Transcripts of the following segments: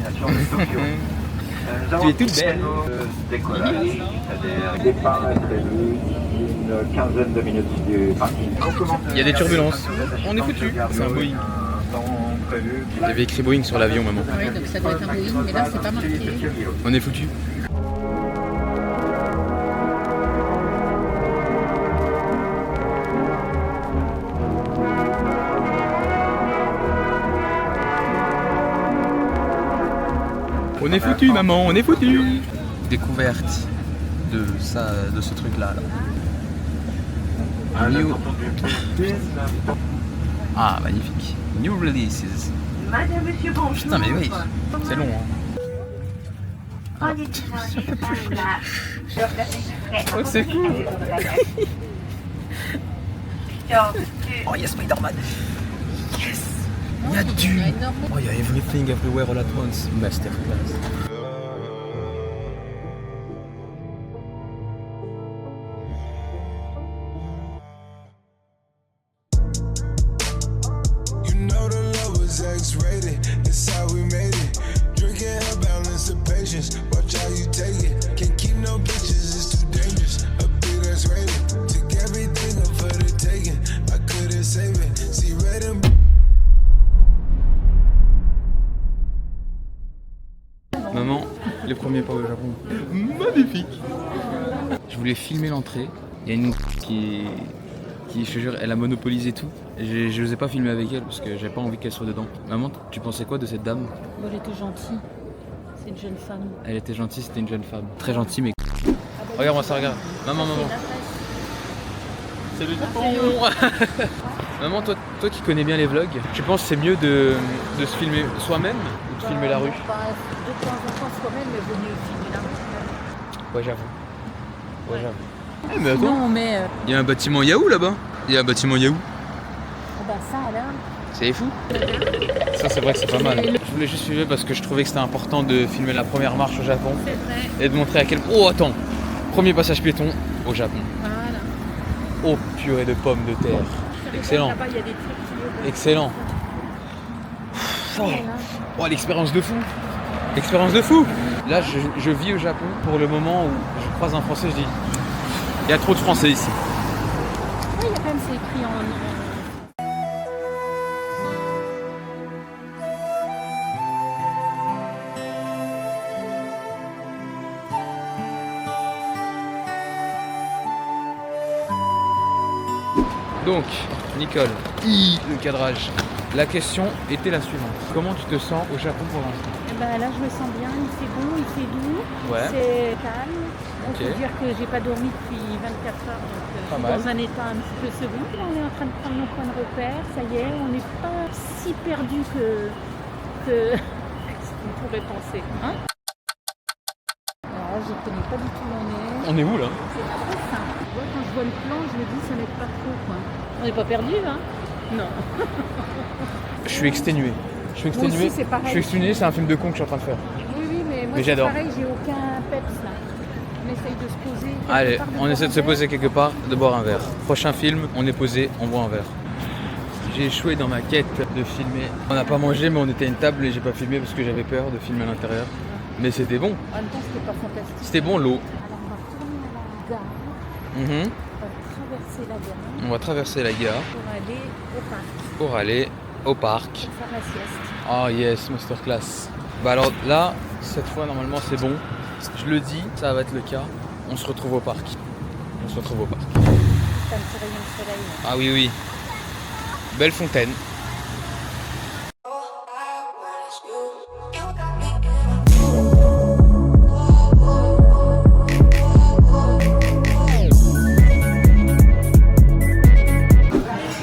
destination de Tokyo. Tu es toute belle. Décollage, c'est-à-dire départ est prévu une quinzaine de minutes du parking. Il y a des turbulences. On est foutu. C'est un Boeing. Il y avait écrit Boeing sur l'avion, maman. Oui, donc ça doit être un Boeing, mais là c'est pas marqué. On est foutu. On est foutu, maman, on est foutu. Découverte de ça, de ce truc-là. Là. New... Ah, magnifique. New releases. Madame, monsieur, bonjour. Putain, mais oui, c'est long. Hein. Oh, c'est cool. Oh, il y a Spider-Man. Yes. Il y a du... Oh, il y a Everything Everywhere All At Once. Masterclass. X-rated, it's how we made it. Drinking her balance of patience. Watch how you take it. Can't keep no bitches, it's too dangerous. A big that's rated. Took everything up for the taking. I couldn't save it. See red and Maman, les premiers pas au Japon. Magnifique. Je voulais filmer l'entrée. Il y a une qui, je te jure, elle a monopolisé tout. Je n'osais pas filmer avec elle parce que j'avais pas envie qu'elle soit dedans. Maman, tu pensais quoi de cette dame? Bon, elle était gentille. C'est une jeune femme. Elle était gentille, c'était une jeune femme. Très gentille, mais... Regarde-moi ça, regarde. Maman. C'est le Japon. Maman, toi qui connais bien les vlogs, tu penses que c'est mieux de se filmer soi-même ou de filmer la rue? De temps en temps soi-même, mais vaut mieux filmer la rue. Ouais, j'avoue. Ouais, j'avoue. Eh, mais attends. Non, mais... Il y a un bâtiment Yahoo là-bas. Il y a un bâtiment Yahoo. Bah ça là. C'est fou. Ça c'est vrai que c'est pas mal. Je voulais juste filmer parce que je trouvais que c'était important de filmer la première marche au Japon. C'est vrai. Et de montrer à quel point... Oh attends. Premier passage piéton au Japon. Voilà. Oh purée de pommes de terre. Excellent. Là-bas, il y a des trucs. Excellent. Oh l'expérience de fou. Expérience de fou. Là je vis au Japon pour le moment où je croise un Français, je dis il y a trop de Français ici. Oui, il y a quand même c'est écrit en... Donc, Nicole, le cadrage. La question était la suivante. Comment tu te sens au Japon pour l'instant? Bah là, je me sens bien, il fait bon, il fait doux, Ouais. c'est calme. On Ok. peut dire que j'ai pas dormi depuis 24 heures, donc Pas je suis mal. dans un état un petit peu second. Là, on est en train de prendre nos points de repère, ça y est, on n'est pas si perdu que ce qu'on pourrait penser. Hein, alors là, je ne connais pas du tout où on est. On est où là? C'est très simple. Moi, quand je vois le plan, je me dis ça n'aide pas trop, quoi. On n'est pas perdu, hein? Non. Je suis exténué. Je suis Moi exténué. aussi, c'est pareil. Je suis exténué, c'est un film de con que je suis en train de faire. Oui, mais moi, Mais c'est j'adore. pareil, j'ai aucun peps là. On essaye de se poser. quelque Allez, part, on essaie de se boire un poser quelque part, de boire un verre. Prochain film, on est posé, on boit un verre. J'ai échoué dans ma quête de filmer. On n'a pas mangé, mais on était à une table et j'ai pas filmé parce que j'avais peur de filmer à l'intérieur. Mais c'était bon. verre. En même temps, c'était pas fantastique. C'était bon l'eau. Alors, on va retourner à la gare. Mhm. On va traverser la gare On va traverser la gare pour aller au parc, pour aller au parc. pour faire la sieste. Oh yes, masterclass. Bah alors là, cette fois normalement c'est bon. Je le dis, ça va être le cas. On se retrouve au parc. On se retrouve au parc. C'est un petit rayon de soleil. Ah oui, oui. Belle fontaine.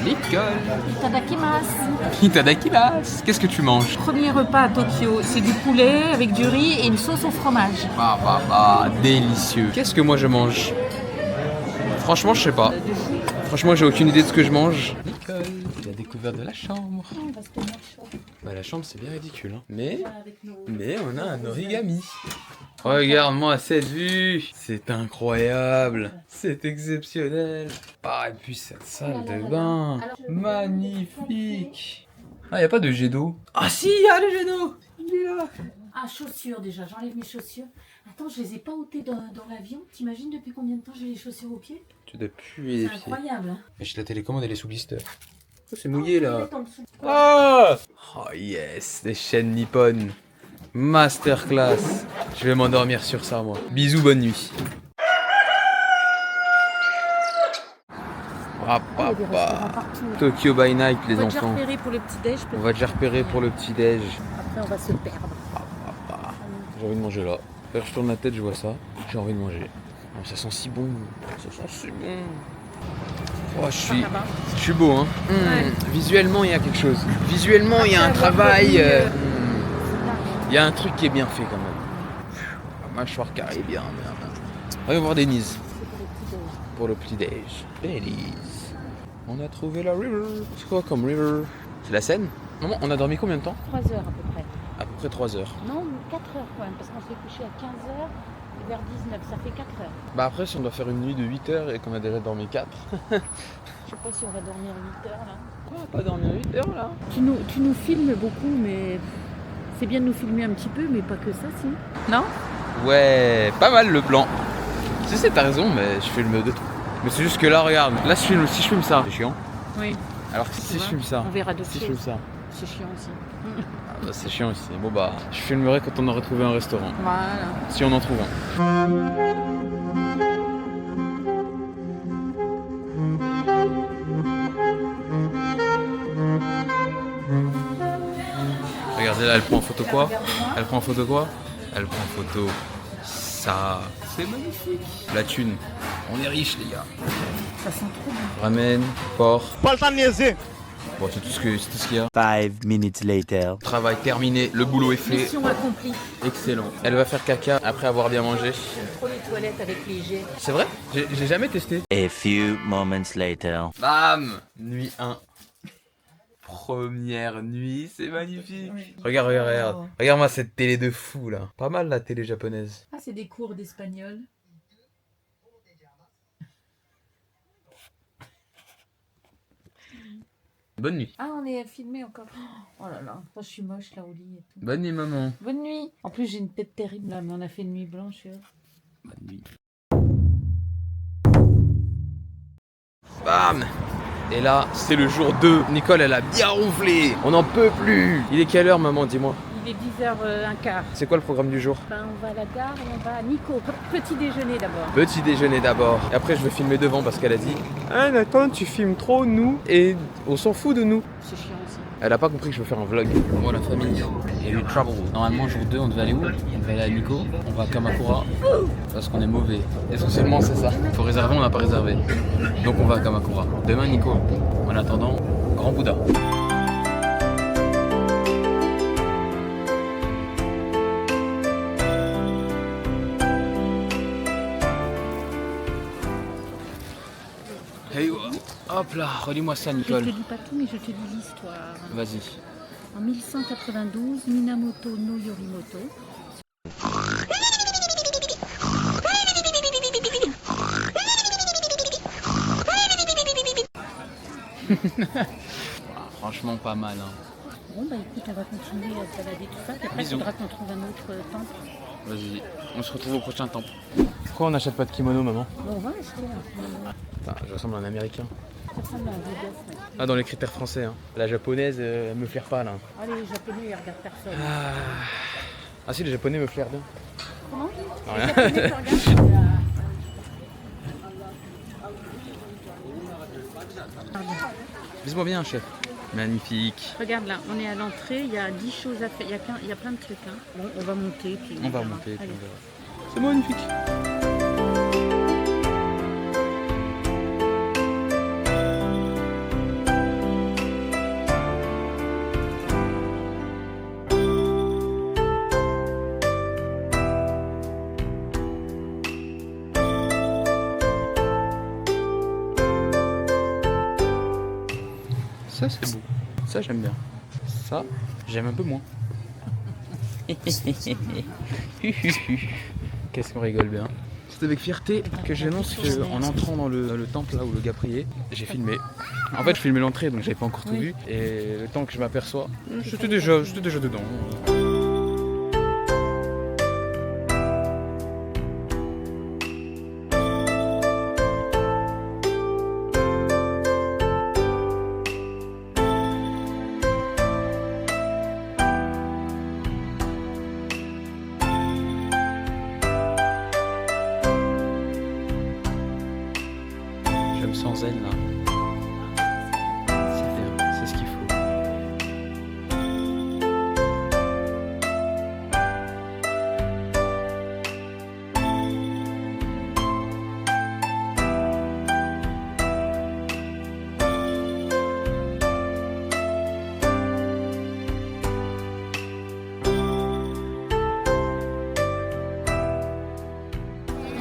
Nicole. Itadakimasu. Itadakimasu. Qu'est-ce que tu manges? Premier repas à Tokyo, c'est du poulet avec du riz et une sauce au fromage. Délicieux. Qu'est-ce que moi je mange? Franchement, je sais pas. Franchement, j'ai aucune idée de ce que je mange. Nicole, la découverte de la chambre. Bah la chambre c'est bien ridicule, hein. Mais on a un origami. Regarde-moi cette vue. C'est incroyable. C'est exceptionnel. Ah et puis cette salle de bain. Magnifique. Ah y a pas de jet d'eau. Ah si, y a le jet d'eau. Alhamdulillah. Ah, chaussures déjà, j'enlève mes chaussures. Attends, je les ai pas ôtées dans l'avion. T'imagines depuis combien de temps j'ai les chaussures aux pieds? Tu dois puer les C'est pieds. incroyable. Hein. Mais la télécommande, elle est sous blister. Oh, c'est mouillé là. Mettre en dessous. Ah oh yes, des chaînes Nippon. Masterclass. Je vais m'endormir sur ça, moi. Bisous, bonne nuit. Ah, Il y a des papa. restaurants partout. Tokyo by night, les On va déjà enfants. repérer pour le petit-déj. On va déjà repérer pour le petit-déj. Après, on va se perdre. J'ai envie de manger là. Là, je tourne la tête, je vois ça. J'ai envie de manger. Oh, ça sent si bon. Ça sent si bon. Oh, je suis beau, hein. Ouais. Visuellement, il y a quelque chose. Visuellement, il y a un travail. Il y a un truc qui est bien fait quand même. La mâchoire carrée bien. On va voir Denise. Pour le petit-déj. Denise. On a trouvé la river. C'est quoi comme river? C'est la Seine? Maman, on a dormi combien de temps? 3 heures à peu près. À peu près 3 heures. Non, 4 heures quand même, parce qu'on s'est couché à 15 heures et vers 19, ça fait 4 heures. Bah après, si on doit faire une nuit de 8 heures et qu'on a déjà dormi 4. Je sais pas si on va dormir 8 heures là. On va pas dormir 8 heures là. Tu nous filmes beaucoup, mais c'est bien de nous filmer un petit peu, mais pas que ça, si. Non? Ouais, pas mal le plan. Si, c'est t'as raison, mais je filme de tout. Mais c'est juste que là, regarde, là si je filme ça, c'est chiant. Oui. Alors que si je filme ça, On verra d'autres si je filme choses. ça, C'est chiant aussi. ah bah, c'est chiant aussi. Bon bah, je filmerai quand on aura trouvé un restaurant. Voilà. Si on en trouve un. Regardez là, elle prend en photo quoi? Elle prend en photo quoi? Elle prend en photo ça. C'est magnifique. La thune. On est riches les gars. Ça sent trop bon. Ramen, porc. Pas le temps de niaiser. Bon, c'est tout ce qu'il y a. 5 minutes later. Travail terminé, le boulot est fait. Mission accomplie. Excellent. Elle va faire caca après avoir bien mangé. J'aime trop les toilettes avec les jets. C'est vrai? J'ai jamais testé. A few moments later. Bam! Nuit 1. Première nuit, c'est magnifique. Oui. Regarde, regarde, regarde. Wow. Regarde-moi cette télé de fou là. Pas mal la télé japonaise. Ah, c'est des cours d'espagnol. Bonne nuit. Ah, on est filmé encore. Oh là là, moi, je suis moche là au lit et tout. Bonne nuit maman. Bonne nuit. En plus, j'ai une tête terrible là, mais on a fait une nuit blanche. Bonne nuit. Bam! Et là, c'est le jour 2. Nicole, elle a bien ronflé. On n'en peut plus. Il est quelle heure maman, dis-moi? Il est 10h15. C'est quoi le programme du jour? Ben, on va à la gare et on va à Nico. Petit déjeuner d'abord. Petit déjeuner d'abord. Et après, je vais filmer devant parce qu'elle a dit ah Nathan, tu filmes trop nous et on s'en fout de nous. C'est chiant aussi. Elle a pas compris que je veux faire un vlog. Bon la famille, il y a eu trouble. Normalement jour 2 on devait aller où? On devait aller à Nico, on va à Kamakura parce qu'on est mauvais. Essentiellement c'est ça. Faut réserver, on n'a pas réservé. Donc on va à Kamakura. Demain Nico. En attendant, Grand Bouddha. Hey, hop là, relis-moi ça Je Nicole. te dis pas tout, mais je te dis l'histoire. Vas-y. En 1192, Minamoto no Yorimoto. Franchement pas mal hein. Bon bah écoute, on va continuer à se balader tout ça, puis après il Bisous. faudra qu'on trouve un autre temple. Vas-y, on se retrouve au prochain temple. Pourquoi on n'achète pas de kimono maman? Bon, on va acheter un. Putain, je ressemble à un américain. Ça ressemble à un beau gosse, ouais. Ah, dans les critères français. Hein. La japonaise, elle me flaire pas là. Allez, les japonais, ils regardent personne. Ah si, les japonais me flairent bien. Comment? Rien. Les japonais, tu regardes? Laisse-moi bien, chef. Magnifique. Regarde là, on est à l'entrée, il y a 10 choses à faire, il y a plein de trucs. Hein. Bon, on va monter. Puis On va verra. monter. puis Allez. on verra. C'est magnifique. Ça c'est beau. Ça j'aime bien. Ça j'aime un peu moins. Qu'est-ce qu'on rigole bien. C'est avec fierté que j'annonce qu'en entrant dans le temple là où le gars priait, j'ai filmé. En fait je filmais l'entrée donc j'avais pas encore tout Oui. vu. Et le temps que je m'aperçois, j'étais déjà dedans. sans elle là. C'est bien, c'est ce qu'il faut.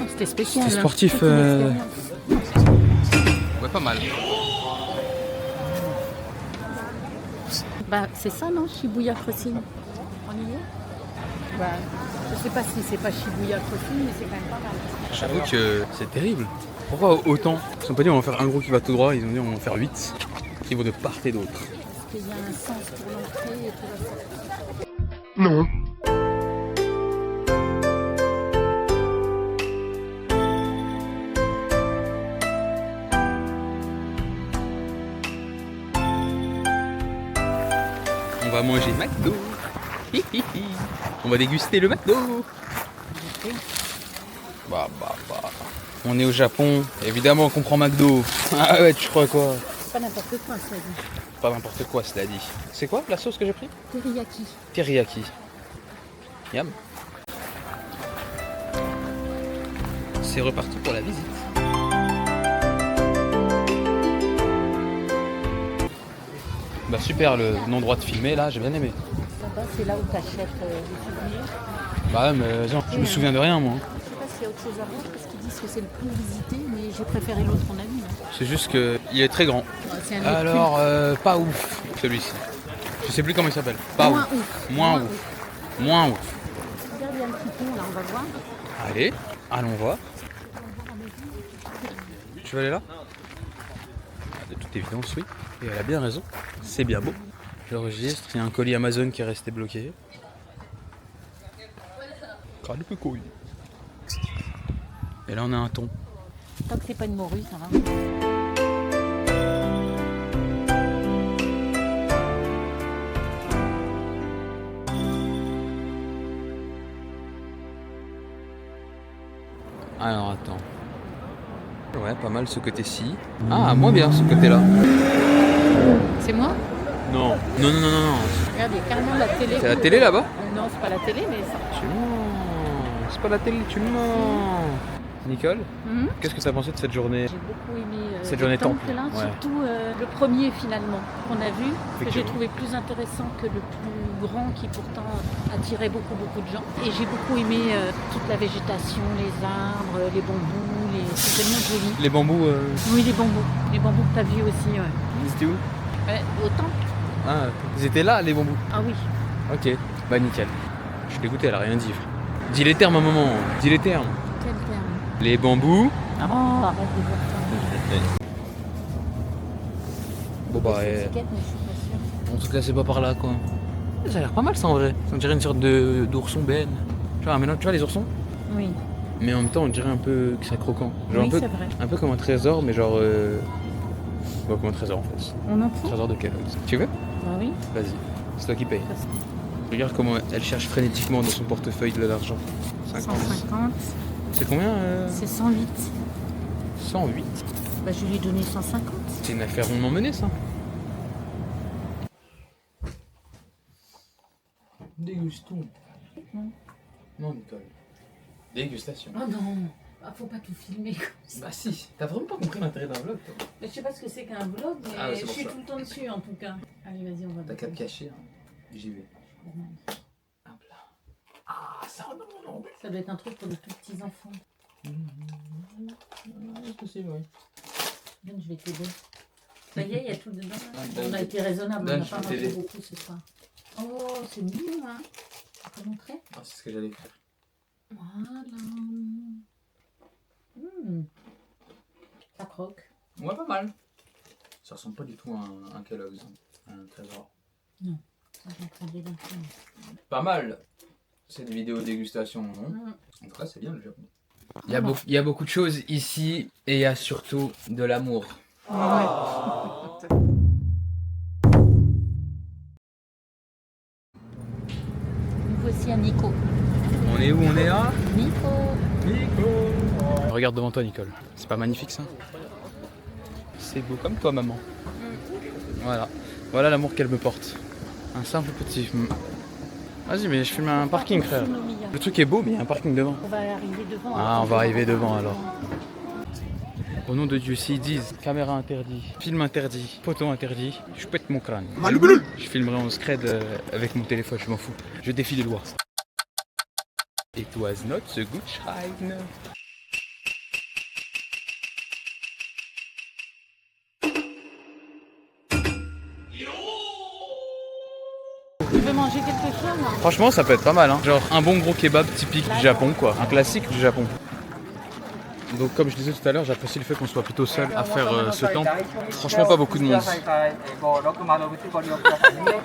C'était spécial. C'était hein. sportif, C'était une expérience. Ouais, pas mal. Bah, c'est ça, non, Shibuya Crossing. On y est. Bah, je sais pas si c'est pas Shibuya Crossing, mais c'est quand même pas mal. J'avoue que c'est terrible. Pourquoi autant? Ils n'ont pas dit on va faire un gros qui va tout droit, ils ont dit on va en faire 8 qui vont de part et d'autre. Est-ce qu'il y a un sens pour l'entrée et tout ça? Non. On va manger McDo. On va déguster le McDo. Bah. On est au Japon, évidemment qu'on prend McDo. Ah ouais, tu crois quoi? C'est pas n'importe quoi, ça dit. Pas n'importe quoi, cela dit. C'est quoi la sauce que j'ai pris? Teriyaki. Teriyaki. Yam. C'est reparti pour la visite. Bah super l'endroit de filmer là, j'ai bien aimé. Là-bas, c'est là où tu achètes des souvenirs. Bah ouais, mais non, je me souviens de rien moi. Je sais pas s'il y a autre chose à voir parce qu'ils disent que c'est le plus visité, mais j'ai préféré l'autre qu'on a vu. Hein. C'est juste qu'il est très grand. Ouais, c'est un lieu Alors, pas ouf celui-ci. Je sais plus comment il s'appelle. Pas Moins ouf. ouf. Moins ouf. Moins ouf. Regarde, il y a un petit pont là, on va voir. Allez, allons voir. Tu veux aller là? De toute évidence, oui. Et elle a bien raison. C'est bien beau. J'enregistre. Il y a un colis Amazon qui est resté bloqué. Et là, on a un thon. Tant que c'est pas une morue, ça va. Alors, attends. Ouais, pas mal ce côté-ci. Ah, moins bien ce côté-là. C'est moi? Non. Non. Regarde, il y a carrément la télé. C'est la télé là-bas? Non, c'est pas la télé, mais ça. Tu mens. C'est pas la télé, tu mens. Nicole, qu'est-ce que tu as pensé de cette journée? J'ai beaucoup aimé Cette journée le temple, temple, là, ouais. surtout le premier finalement qu'on a vu, que j'ai Effectivement. trouvé plus intéressant que le plus grand qui pourtant attirait beaucoup de gens. Et j'ai beaucoup aimé toute la végétation, les arbres, les bambous, c'est tellement joli. Les bambous, Oui, les bambous que tu as vus aussi. Ouais. ils étaient où? Au temple? Ah, ils étaient là, les bambous. Ah oui. Ok, bah nickel. Je suis dégoûté, elle a rien dit. Dis les termes à un moment, dis les termes. Quel terme? Les bambous. Oh, arrête de dire ça. Bon bah, C'est une étiquette, mais je suis pas sûre. en tout cas c'est pas par là quoi. Ça a l'air pas mal ça en vrai. On dirait une sorte d'ourson Ben. Tu vois, maintenant tu vois les oursons? Oui, Mais en même temps on dirait un peu que c'est croquant. Genre oui un peu, c'est vrai. un peu comme un trésor mais genre... Bon, comme un trésor en fait. On en prend? Trésor de Kellogg's. Tu veux? Bah oui. Vas-y, c'est toi qui payes. Parce que Regarde comment elle cherche frénétiquement dans son portefeuille de l'argent. 50. 150, C'est combien c'est 108. 108. Bah je lui ai donné 150. C'est une affaire rondement menée ça. Dégustons. Non. Non Nicole. Dégustation. Oh non, ah, faut pas tout filmer comme ça. Bah si, t'as vraiment pas compris l'intérêt d'un vlog toi. Mais je sais pas ce que c'est qu'un vlog, mais Ah ouais, c'est je pour suis ça. tout le temps dessus en tout cas. Allez, vas-y, on va. T'as qu'à te cacher, hein. J'y vais. Hop là. Ah, ça non. Ça doit être un truc pour de tout petits enfants. C'est possible, oui. Viens, je vais t'aider. Ça y est, il y a tout dedans. Là. bah, On a été raisonnable, là, on n'a je pas vais mangé t'aider. beaucoup ce soir. Oh, c'est mignon, hein. Tu peux montrer? Ah, c'est ce que j'allais faire. Voilà. Ça croque. Ouais, pas mal. Ça ressemble pas du tout à un Kellogg's, hein. Un trésor. Ça va craquer d'un coup. Pas mal. Cette vidéo dégustation, non? En tout cas, c'est bien le Japon. Il y a beaucoup de choses ici et il y a surtout de l'amour. Nous voici à Nikko. On est où? On est là? Nikko. Nico. Regarde devant toi, Nicole. C'est pas magnifique ça? C'est beau comme toi, maman. Voilà. Voilà l'amour qu'elle me porte. Un simple petit... Vas-y, mais je filme un parking, frère. Le truc est beau, mais il y a un parking devant. On va arriver devant. Ah, on va arriver devant alors. Au nom de Dieu, s'ils disent caméra interdit, film interdit, photo interdit, je pète mon crâne. Je filmerai en scred avec mon téléphone, je m'en fous. Je défie les lois. It was not a good time. Tu veux manger quelque chose? Franchement, ça peut être pas mal, hein. Genre un bon gros kebab typique du Japon, quoi. Un classique du Japon. Donc comme je disais tout à l'heure, j'apprécie le fait qu'on soit plutôt seul à faire ce temple. Franchement, pas beaucoup de monde.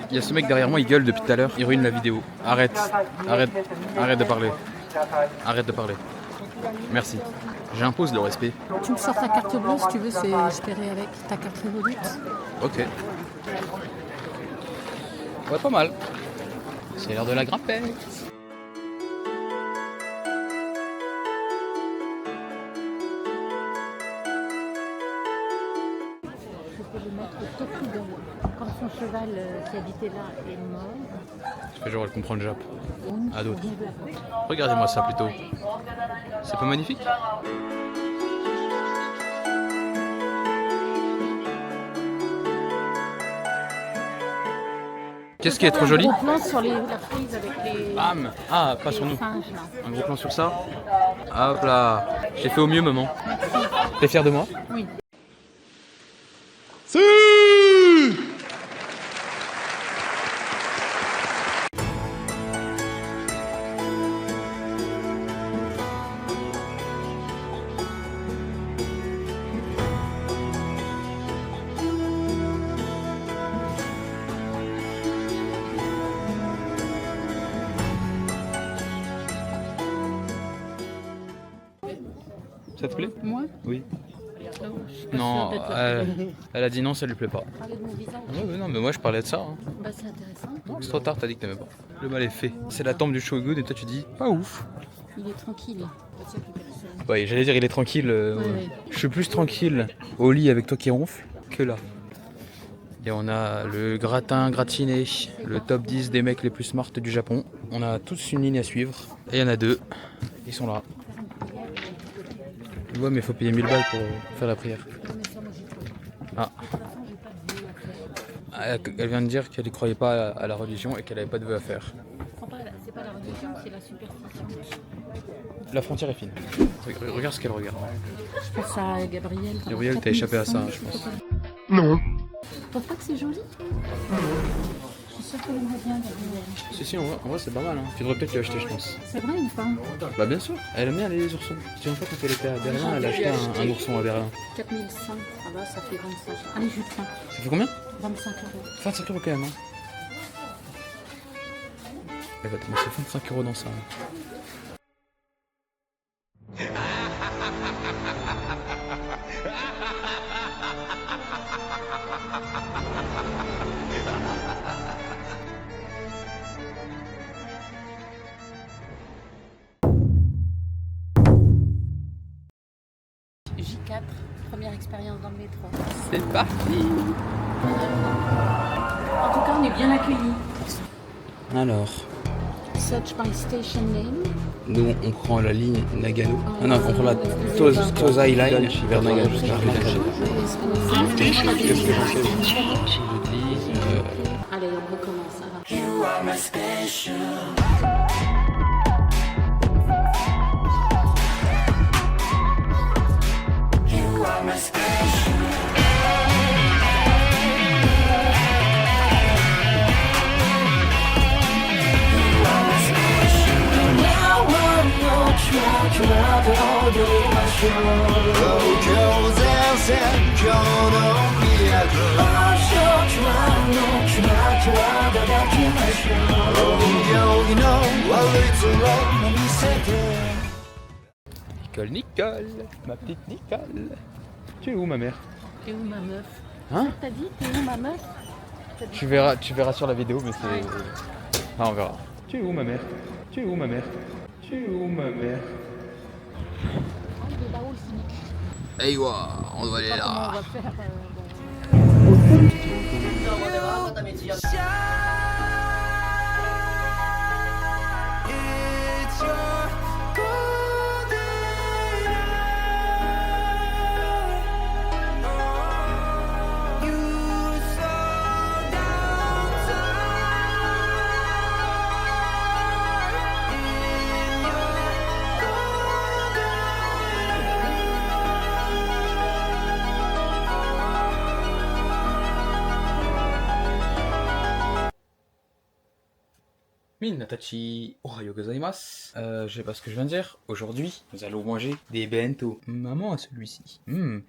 Il y a ce mec derrière moi, il gueule depuis tout à l'heure, il ruine la vidéo. Arrête, arrête, arrête de parler. Arrête de parler. Merci. J'impose le respect. Tu me sors ta carte bleue si tu veux, je paierai avec ta carte Revolut. Ok. Ouais, pas mal. C'est l'heure de la grimpette. Quand son cheval qui habitait là est mort. Je fais genre elle comprend le Jap. À d'autres. Regardez-moi ça plutôt. C'est pas magnifique? Qu'est-ce qui est trop joli? Un gros plan sur la frise avec les... Bam! Ah, pas sur nous. singes, là. Un gros plan sur ça. Hop là. J'ai fait au mieux, maman. T'es fière de moi? Oui. Ça te plaît? Moi? Oui. Non, Non, elle a dit non, ça lui plaît pas. parler de mon visage. Ouais, non, mais moi je parlais de ça. Hein. Bah, c'est intéressant. Non, c'est trop tard, t'as dit que t'aimais pas. Le mal est fait. C'est la tombe du Shogun et toi tu dis pas ouf. Il est tranquille. Ouais, j'allais dire il est tranquille. Ouais. Je suis plus tranquille au lit avec toi qui ronfle que là. Et on a le gratin gratiné, le top 10 des mecs les plus smart du Japon. On a tous une ligne à suivre. Et il y en a deux. Ils sont là. Ouais, mais il faut payer 1000 balles pour faire la prière. Ah. Elle vient de dire qu'elle ne croyait pas à la religion et qu'elle n'avait pas de vœux à faire. C'est pas la religion, c'est la superstition. La frontière est fine. Regarde ce qu'elle regarde. Je pense à Gabriel. Gabriel, t'as échappé à ça, hein, je pense. Non. Tu trouves pas que c'est joli? Je suis sûre qu'elle aimerait bien, Gabriel. Si, en vrai c'est pas mal. Hein. Tu devrais peut-être l'acheter, je pense. C'est vrai ou pas? Bah, bien sûr. Elle aime bien les oursons. Tu vois, une fois, quand elle était à Berlin, elle a acheté un ourson à Berlin. 4005. Ah bah, ça fait 25. Allez, je prends. Ça fait combien? 25 €. 25 € quand même. Hein. Elle va te mettre 25 € dans ça. Hein. J4, première expérience dans le métro. C'est parti. En tout cas, on est bien accueillis. Alors, Search by station name. nous on prend la ligne Nagano. Ah non, on prend la Tozai Line vers Nagano. Qu'est-ce que j'en fais? Je dis... Allez, on recommence. Alors. Nicole, ma petite Nicole. Tu es où ma mère? T'es où ma meuf? Hein? T'as dit t'es où ma meuf? Tu verras sur la vidéo, mais c'est... Ah, on verra. Tu es où ma mère? Tu es où ma mère? Tu es où ma mère? Ah, il est là-haut le cynique. Hey, wow, on doit aller Comment on là. va faire It's your golden hour. You slow down time in your Minatachi, ohayo gozaimasu. Je sais pas ce que je viens de dire. Aujourd'hui, nous allons manger des bento. Maman a celui-ci.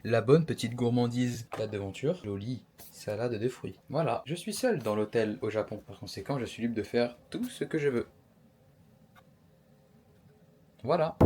La bonne petite gourmandise. Pâte d'aventure, loli, salade de fruits. Voilà, je suis seul dans l'hôtel au Japon. Par conséquent, je suis libre de faire tout ce que je veux. Voilà.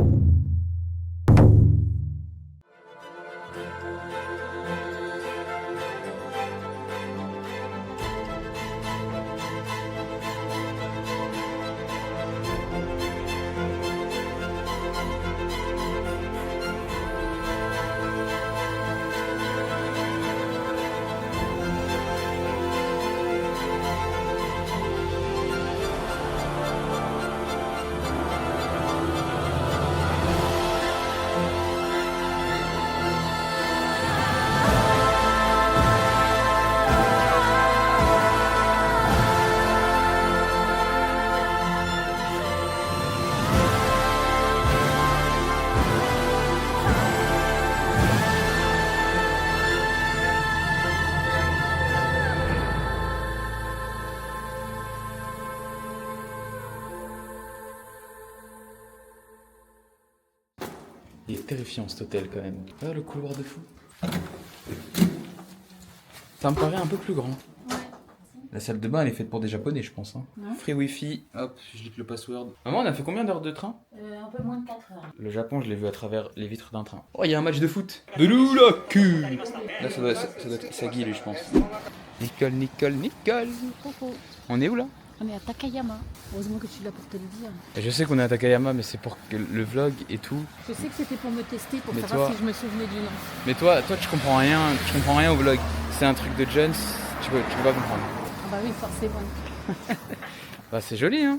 Il est terrifiant cet hôtel quand même. Ah, le couloir de fou. Ça me paraît un peu plus grand. La salle de bain elle est faite pour des japonais je pense. Hein. Free wifi, hop, je lis le password. Maman on a fait combien d'heures de train? un peu moins de 4 heures. Le Japon je l'ai vu à travers les vitres d'un train. Oh il y a un match de foot. De l'oulaku. Là ça doit être Sagi lui je pense. Nicole, Nicole, Nicole. On est où là? On est à Takayama. Heureusement que tu l'as pour te le dire. Et je sais qu'on est à Takayama mais c'est pour que le vlog et tout. Je sais que c'était pour me tester, pour Mais savoir toi- si je me souvenais du nom. Mais toi tu comprends rien au vlog. C'est un truc de Jones, tu peux pas comprendre. Ah bah oui, forcément. Bah c'est joli hein.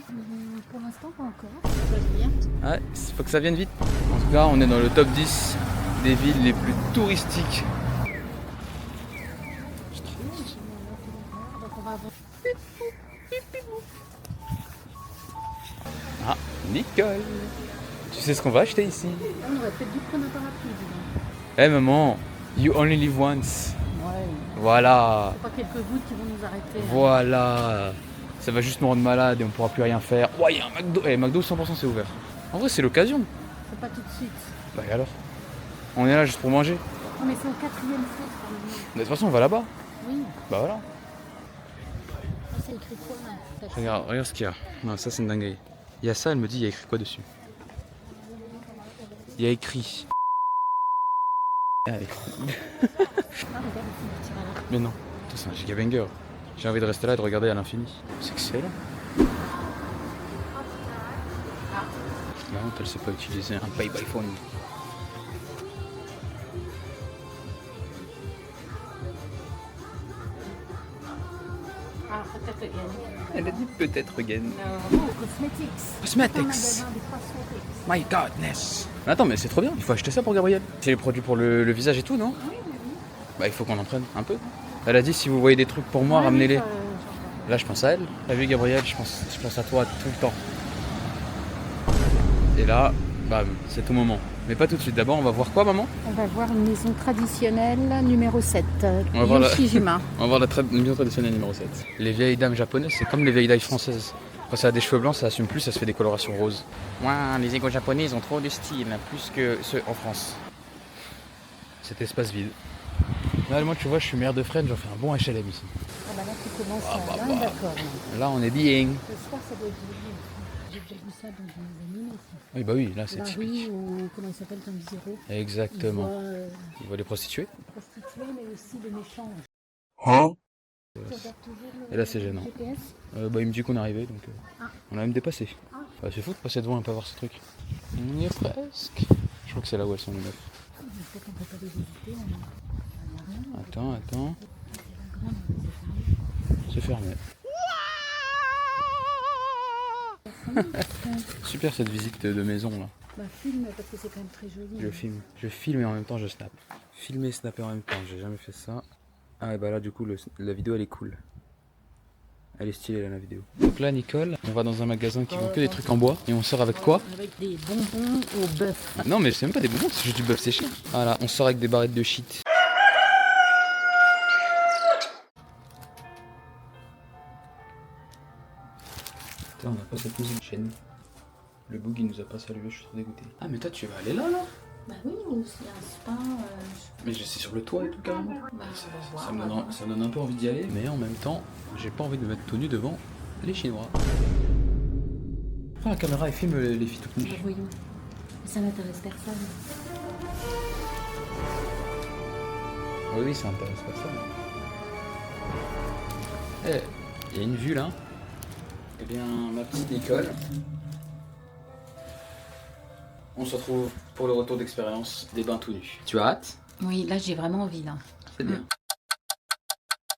Pour l'instant, pas encore. Ça passe bien. Ouais, faut que ça vienne vite. En tout cas, on est dans le top 10 des villes les plus touristiques. Donc on va avoir... Ah, Nicole. Tu sais ce qu'on va acheter ici? On aurait peut-être dû prendre un parapluie, dis donc. Eh maman, you only live once. Ouais. Voilà, C'est pas quelques gouttes qui vont nous arrêter. hein. voilà. Ça va juste nous rendre malades et on pourra plus rien faire. Ouais, il y a un McDo. Eh, McDo 100% c'est ouvert. En vrai, c'est l'occasion. C'est pas tout de suite. Bah et alors? On est là juste pour manger. Non mais c'est au 4e siècle. De toute façon, on va là-bas. Oui. Bah voilà. Ça, c'est écrit quoi là? Regarde ce qu'il y a. Non, ça c'est une dinguerie. Il y a ça, elle me dit, il y a écrit quoi dessus? Il y a écrit. Allez. Ah, regarde ici, le petit malin. Mais non, ça c'est un giga banger. J'ai envie de rester là et de regarder à l'infini. C'est excellent. La honte, elle sait pas utiliser un pay by phone. Ah, peut-être again. Elle a dit peut-être again. Oh, cosmetics. Cosmetics. Un magasin des cosmetics. My godness. Mais attends, mais c'est trop bien. Il faut acheter ça pour Gabriel. C'est les produits pour le visage et tout, non? Oui, oui. Bah, il faut qu'on en prenne un peu. Elle a dit si vous voyez des trucs pour moi, Ouais, ramenez-les. oui, Là, je pense à elle. T'as vu, Gabriel, je pense à toi tout le temps. Et là, bam, c'est au moment. Mais pas tout de suite. D'abord, on va voir quoi, maman? On va voir une maison traditionnelle numéro 7, On va voir la- Yoshijima. On va voir la maison traditionnelle numéro 7. Les vieilles dames japonaises, c'est comme les vieilles dames françaises. Quand ça a des cheveux blancs, ça assume plus, ça se fait des colorations roses. Ouah, les égos japonais, ils ont trop de style, plus que ceux en France. Cet espace vide. Là, moi, tu vois, je suis maire de Fresnes, j'en fais un bon HLM ici. Ah bah là, tu commences Ah, à... bah, Là, bah. d'accord. Là, on est bien. Ce soir, ça doit être joli. J'ai déjà vu ça dans des animés. Oui, bah oui, là, c'est La typique. rue ou comment il s'appelle, Tom Zero. Exactement. Les Il voit les prostituées. prostituées, mais aussi les méchants. Hein? Tu regardes toujours le Et là, c'est gênant. GPS. Bah, il me dit qu'on est arrivé, donc Ah. on a même dépassé. Ah. Bah, c'est fou de passer devant et pas voir ce truc. On y est presque. Je crois que c'est là où elles sont les meufs. Peut-être qu'on peut pas les visiter. Attends. C'est fermé. Super cette visite de maison là. Bah filme parce que c'est quand même très joli. Je filme et en même temps je snap. Filmer et snapper en même temps, j'ai jamais fait ça. Ah et bah là du coup la vidéo elle est cool. Elle est stylée là, la vidéo. Donc là Nicole, on va dans un magasin qui vend que des trucs en bois et on sort avec quoi? Avec des bonbons au bœuf. Non mais c'est même pas des bonbons, c'est juste du bœuf séché. Voilà, on sort avec des barrettes de shit. Putain, on a pas cette musique chez nous. Le boogie nous a pas salué, je suis trop dégoûté. Ah mais toi tu vas aller là Bah oui, ou s'il y a un spa. Mais c'est sur le toit et tout carrément. Bah, Ça me donne un peu envie d'y aller, mais en même temps, j'ai pas envie de me mettre tout nu devant les Chinois. Prends la caméra et filme les filles toutes nues. Voyons. Ça n'intéresse personne. Oui, ça intéresse personne. Eh, il y a une vue là. Eh bien, ma petite Nicole. On se retrouve pour le retour d'expérience des bains tout nus. Tu as hâte? Oui, là j'ai vraiment envie là. C'est bien.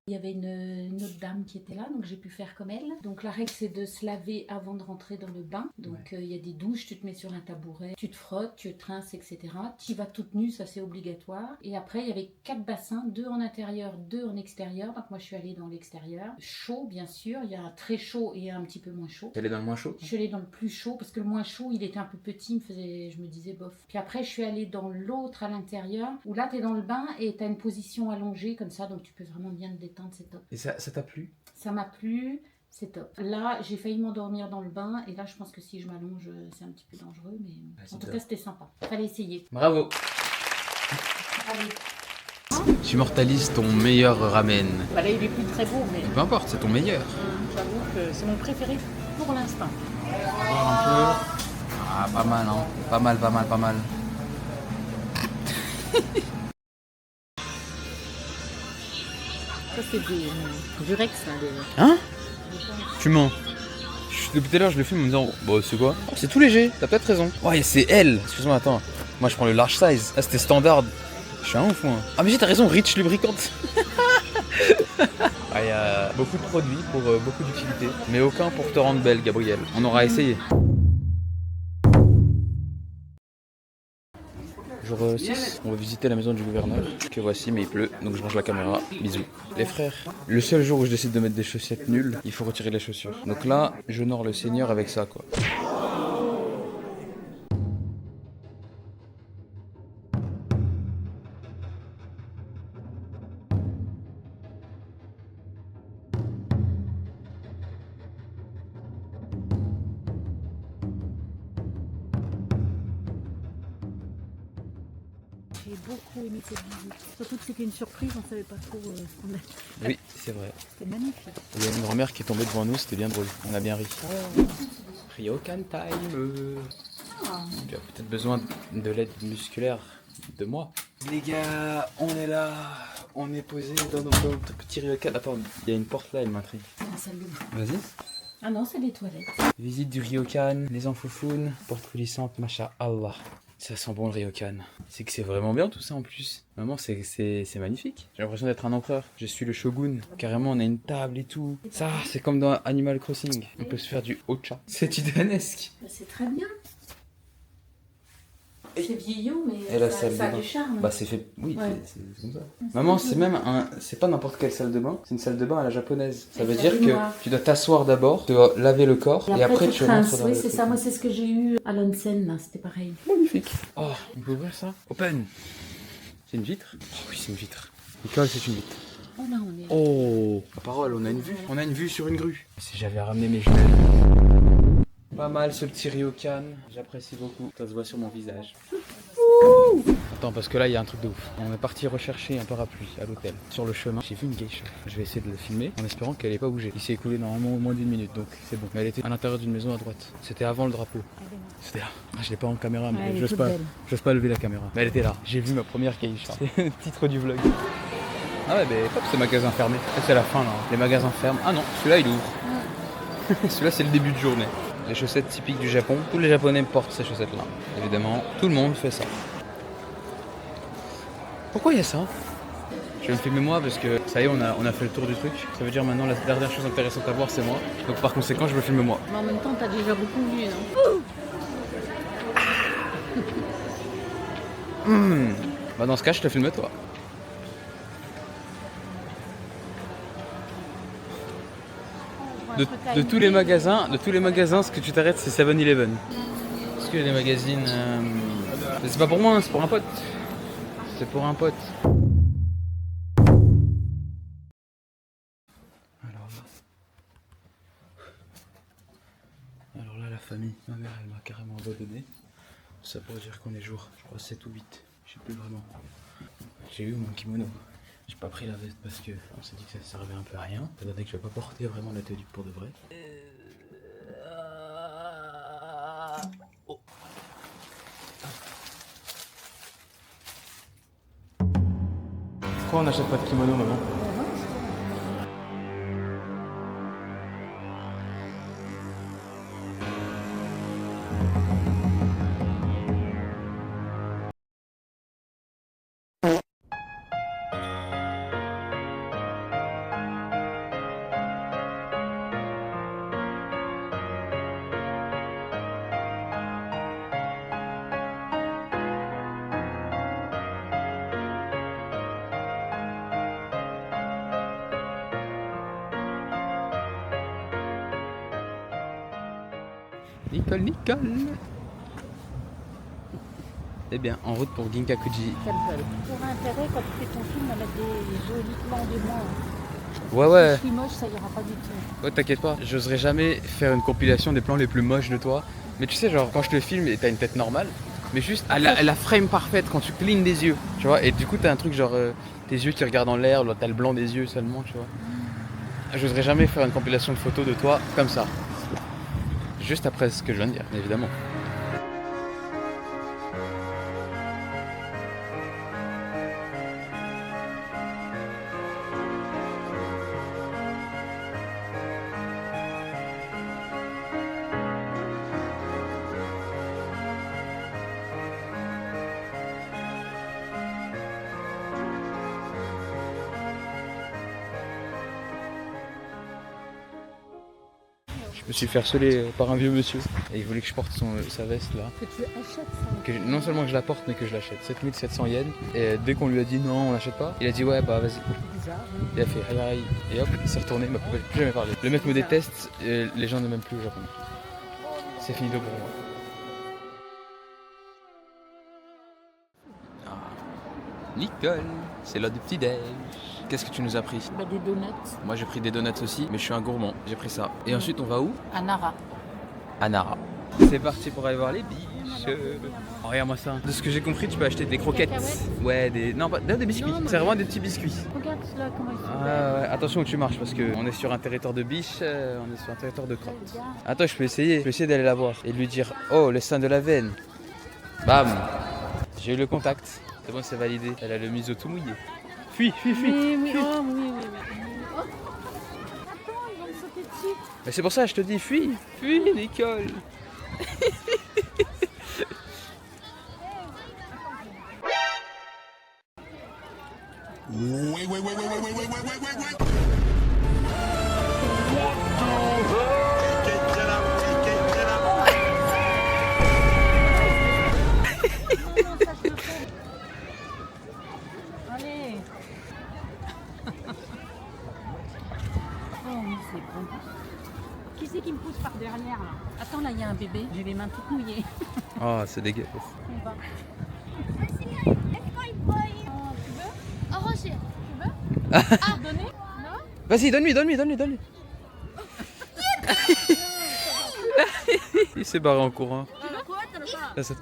Il y avait une autre dame qui était là, donc j'ai pu faire comme elle. Donc la règle c'est de se laver avant de rentrer dans le bain. Donc il y a des douches, tu te mets sur un tabouret, tu te frottes, tu te rinces, etc. Tu y vas toute nue, ça c'est obligatoire. Et après il y avait 4 bassins, 2 en intérieur, 2 en extérieur. Donc moi je suis allée dans l'extérieur. Chaud bien sûr, il y a un très chaud et un petit peu moins chaud. Elle est dans le moins chaud? Je suis allée dans le plus chaud parce que le moins chaud il était un peu petit, je me disais bof. Puis après je suis allée dans l'autre à l'intérieur où là tu es dans le bain et tu as une position allongée comme ça, donc tu peux vraiment bien te détendre. C'est top. Et ça t'a plu? Ça m'a plu, c'est top. Là, j'ai failli m'endormir dans le bain et là, je pense que si je m'allonge, c'est un petit peu dangereux, mais en tout cas, c'était sympa. Fallait essayer. Bravo. Allez. Tu immortalises ton meilleur ramen. Bah là, il est plus très beau, mais Peu importe, c'est ton meilleur. j'avoue que c'est mon préféré pour l'instant. Voir un peu. Ah, pas mal, hein. Pas mal. Ça, c'est du Rex, là. Hein? Tu mens. Depuis tout à l'heure, je le filme en me disant, bon, c'est quoi? Oh, c'est tout léger, t'as peut-être raison. Ouais, c'est elle. Excuse-moi, attends. Moi, je prends le large size. Ah, c'était standard. Je suis un ouf, moi. Ah, mais t'as raison, Rich lubricante. Ah, il y a beaucoup de produits pour beaucoup d'utilités, mais aucun pour te rendre belle, Gabrielle. On aura essayé. Jour 6, on va visiter la maison du gouverneur, que voici, mais il pleut, donc je range la caméra. Bisous. Les frères, le seul jour où je décide de mettre des chaussettes nulles, il faut retirer les chaussures. Donc là, j'honore le Seigneur avec ça, quoi. J'ai beaucoup aimé cette visite. Surtout que c'était une surprise, on savait pas trop ce qu'on a. Oui, c'est vrai. C'était magnifique. Il y a une grand-mère qui est tombée devant nous, c'était bien drôle. On a bien ri. Ryokan time. Tu as peut-être besoin de l'aide musculaire de moi. Les gars, on est là. On est posé dans notre petit Ryokan. Attends, il y a une porte là, elle m'intrigue. La salle de bain. Vas-y. Ah non, c'est des toilettes. Visite du Ryokan, les enfoufounes, porte coulissante, masha'Allah. Ça sent bon le Ryokan. C'est que c'est vraiment bien tout ça en plus. Maman, c'est magnifique. J'ai l'impression d'être un empereur. Je suis le shogun. Carrément, on a une table et tout. Ça, c'est comme dans Animal Crossing. On peut se faire du ocha. C'est titanesque. Bah, c'est très bien. C'est vieillot, mais Et la ça, salle ça de a bain. du charme. Bah c'est fait, oui, Ouais. c'est comme ça. Maman, c'est même c'est pas n'importe quelle salle de bain, c'est une salle de bain à la japonaise. Ça veut Avec dire la que baignoire. tu dois t'asseoir d'abord, tu dois laver le corps et après tu rentres dans Oui, le c'est truc. ça. Moi, c'est ce que j'ai eu à l'onsen, là. C'était pareil. Magnifique. Oh, on peut ouvrir ça? Open. C'est une vitre? Oh oui, c'est une vitre. Nicole, c'est une vitre. Oh là, on est. Oh, la parole, on a une vue. On a une vue sur une grue. Si j'avais ramené mes jumelles. Pas mal ce petit Ryokan, j'apprécie beaucoup. Ça se voit sur mon visage. Attends, parce que là il y a un truc de ouf. On est parti rechercher un parapluie à l'hôtel. Sur le chemin, j'ai vu une geisha. Je vais essayer de le filmer en espérant qu'elle n'ait pas bougé. Il s'est écoulé normalement moins d'1 minute, donc c'est bon. Mais elle était à l'intérieur d'une maison à droite. C'était avant le drapeau. C'était là. Ah, je l'ai pas en caméra, mais Ouais, elle est j'ose toute pas, belle. lever la caméra. Mais elle était là. J'ai vu ma première geisha. C'est le titre du vlog. Ah ouais, mais hop, c'est magasin fermé. Ça, c'est la fin là. Les magasins ferment. Ah non, celui-là il ouvre. Celui-là c'est le début de journée. Les chaussettes typiques du Japon. Tous les Japonais portent ces chaussettes là. Évidemment, tout le monde fait ça. Pourquoi il y a ça? Je vais me filmer moi parce que ça y est, on a fait le tour du truc. Ça veut dire maintenant la dernière chose intéressante à voir c'est moi. Donc par conséquent je me filme moi. Mais en même temps, t'as déjà beaucoup vu, non? Bah dans ce cas je te filme toi. De tous les magasins, ce que tu t'arrêtes c'est 7-Eleven. Parce que les magazines... Mais c'est pas pour moi, hein, c'est pour un pote. C'est pour un pote. Alors là la famille, ma mère elle m'a carrément abandonné. Ça pourrait dire qu'on est jour, je crois 7 ou 8. Je sais plus vraiment. J'ai eu mon kimono. J'ai pas pris la veste parce que on s'est dit que ça servait un peu à rien. Ça veut dire que je vais pas porter vraiment la tenue pour de vrai. Oh. Pourquoi on n'achète pas de kimono, maman? Nicole, Nicole. Eh bien, en route pour Ginkakuji. Pour intérêt, quand tu fais ton film, on a des jolis plans de moi. Ouais. Si je suis moche, ça ira pas du tout. Ouais, t'inquiète pas, j'oserais jamais faire une compilation des plans les plus moches de toi. Mais tu sais, genre, quand je te filme et t'as une tête normale, mais juste à la frame parfaite, quand tu clignes des yeux, tu vois, et du coup, t'as un truc genre, tes yeux qui regardent en l'air, t'as le blanc des yeux seulement, tu vois. J'oserais jamais faire une compilation de photos de toi comme ça. Juste après ce que je viens de dire, évidemment. Je me suis fait harceler par un vieux monsieur et il voulait que je porte sa veste là. Que tu achètes ça. Non seulement que je la porte mais que je l'achète. 7700 yens. Et dès qu'on lui a dit non on l'achète pas, il a dit ouais bah vas-y. Bizarre. Il a fait aïe aïe et hop il s'est retourné, il m'a plus jamais parlé. Le mec me déteste et les gens ne m'aiment plus au Japon. C'est fini pour moi. Nicole, c'est l'heure du petit-déj. Qu'est-ce que tu nous as pris? Bah, des donuts. Moi j'ai pris des donuts aussi, mais je suis un gourmand, j'ai pris ça. Et ensuite on va où? À Nara. À Nara. C'est parti pour aller voir les biches. Oh, regarde-moi ça. De ce que j'ai compris, tu peux acheter des croquettes. Ouais, des. Non, pas des biscuits. Non, C'est vraiment des petits biscuits. Regarde là comment ils sont. Ah ouais, attention où tu marches parce qu'on est sur un territoire de biches, on est sur un territoire de crottes. Attends, je peux essayer d'aller la voir et de lui dire oh, le sein de la veine. Bam. J'ai eu le contact. C'est bon, c'est validé. Elle a le museau tout mouillé. Fuis. Oui, oh, oui. Oh. Attends, ils vont me sauter dessus. Mais c'est pour ça que je te dis fuis, Nicole. Allez. Oh oui, c'est bon. Qui c'est qui me pousse par derrière là? Attends, là il y a un bébé, j'ai les mains toutes mouillées. Oh, c'est dégueulasse. On va. Rocher. Ah, donner? Non? Vas-y, donne-lui. Il s'est barré en courant. Ça, c'est-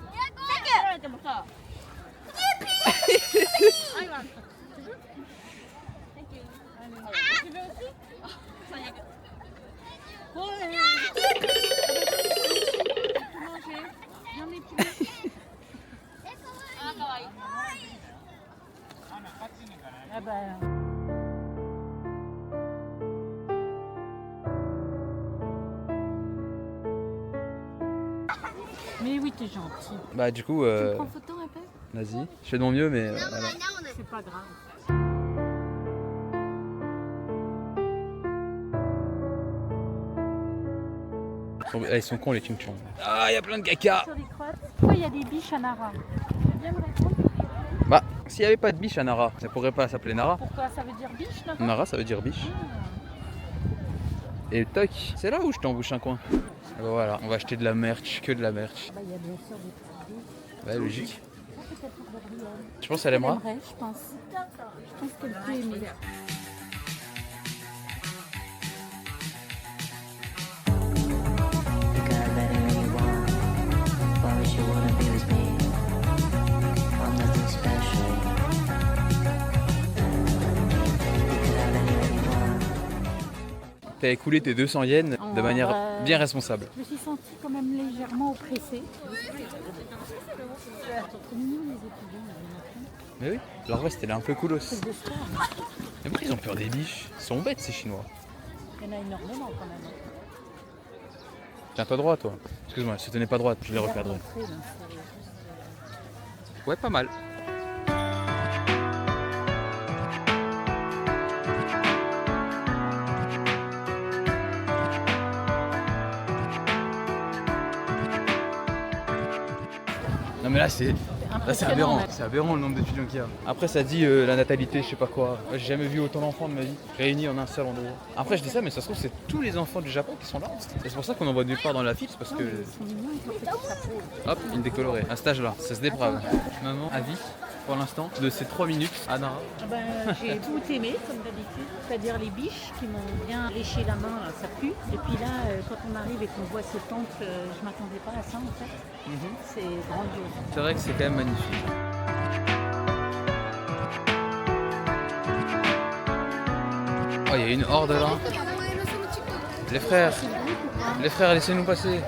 Ah bah. Mais oui, t'es gentil. Bah du coup, Tu me prends photo un peu? Vas-y, je fais de mon mieux, mais voilà. C'est pas grave. Ils sont cons les Ching Chong. Ah, il y a plein de caca. Sur les crottes, pourquoi il y a des biches à Nara? Tu veux bien me répondre? Bah, s'il n'y avait pas de biche à Nara, ça pourrait pas s'appeler Nara. Pourquoi ça veut dire biche, Nara? Nara, ça veut dire biche. Et toc, c'est là où je t'embouche un coin. Et bah voilà, on va acheter de la merch, que de la merch. Bah, il y a bien sûr des petites biches. Ouais, logique. Ça, peut-être pour Gabrielle. Tu penses qu'elle aimera? Elle aimerait, je pense. Je pense qu'elle peut aimer. T'as écoulé tes 200 yens de manière Ouais. bien responsable. Je me suis sentie quand même légèrement oppressée. C'est mignon les étudiants, Mais oui, leur veste elle est un peu coolos. c'est de sport. Mais pourquoi ils ont peur des biches? Ils sont bêtes ces Chinois. Il y en a énormément quand même. Tiens-toi droit toi. Excuse-moi, si tu tenais pas droite, je les recadrerais. L'entrée, là, c'est juste, Ouais, pas mal. Non mais là c'est aberrant, c'est aberrant le nombre d'étudiants qu'il y a. Après ça dit la natalité, je sais pas quoi. Moi, j'ai jamais vu autant d'enfants de ma vie réunis en un seul endroit. Après je dis ça mais ça se trouve c'est tous les enfants du Japon qui sont là. C'est pour ça qu'on en voit nulle part dans la file, c'est parce que... Ils sont mignons avec leur petit chapeau. Hop, une décolorée. À cet âge-là, ça se déprave. Maman, avis pour l'instant de ces 3 minutes à Nara. Ah ben, j'ai tout aimé comme d'habitude, c'est-à-dire les biches qui m'ont bien léché la main, là, ça pue. Et puis là, quand on arrive et qu'on voit ce temple, je m'attendais pas à ça en fait. C'est grandiose. C'est vrai que c'est quand même magnifique. Oh, il y a une horde là. Les frères, laissez-nous passer.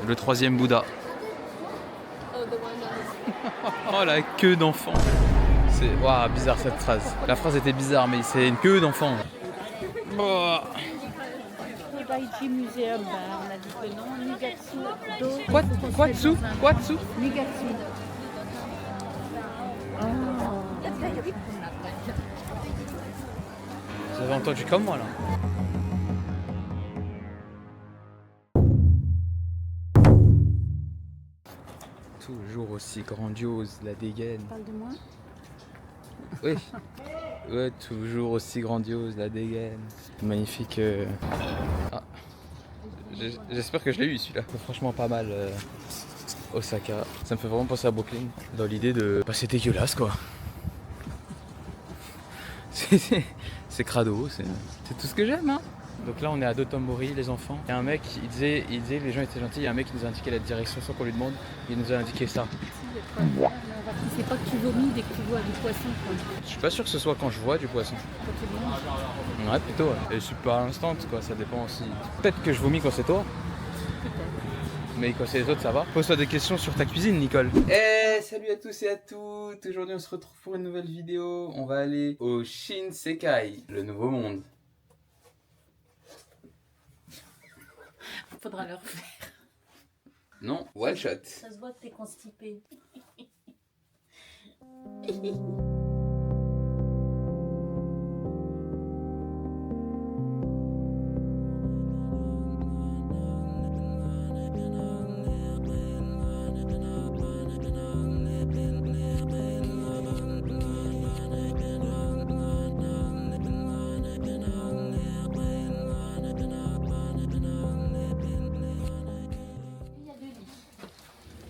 Le 3e Bouddha. Oh la queue d'enfant. C'est waouh, bizarre cette phrase. La phrase était bizarre mais c'est une queue d'enfant. Oh. Le Daiichi Museum, ben, on a dit que non. Nigatsu Do. Quatsu? Quatsu? Nigatsu. Vous avez entendu comme moi là. Toujours aussi grandiose la dégaine. Parle de moi. Oui. Ouais, toujours aussi grandiose la dégaine. Magnifique. Ah. J'espère que je l'ai eu celui-là. Franchement pas mal. Osaka. Ça me fait vraiment penser à Brooklyn. Dans l'idée de... Bah c'est dégueulasse quoi. C'est crado, c'est tout ce que j'aime hein. Donc là on est à Dotonbori les enfants. Et un mec il disait que les gens étaient gentils. Il y a un mec qui nous a indiqué la direction sans qu'on lui demande. Il nous a indiqué ça. C'est pas que tu vomis dès que tu vois du poisson. Quoi. Je suis pas sûr que ce soit quand je vois du poisson. Quand tu manges. Ouais plutôt ouais. Et je suis pas à l'instant quoi, ça dépend aussi. Peut-être que je vomis quand c'est toi. Mais quand c'est les autres ça va. Pose-toi des questions sur ta cuisine Nicole. Salut à tous et à toutes. Aujourd'hui on se retrouve pour une nouvelle vidéo. On va aller au Shinsekai, le nouveau monde. Faudra le refaire. Non, one shot. Ça se voit que t'es constipé.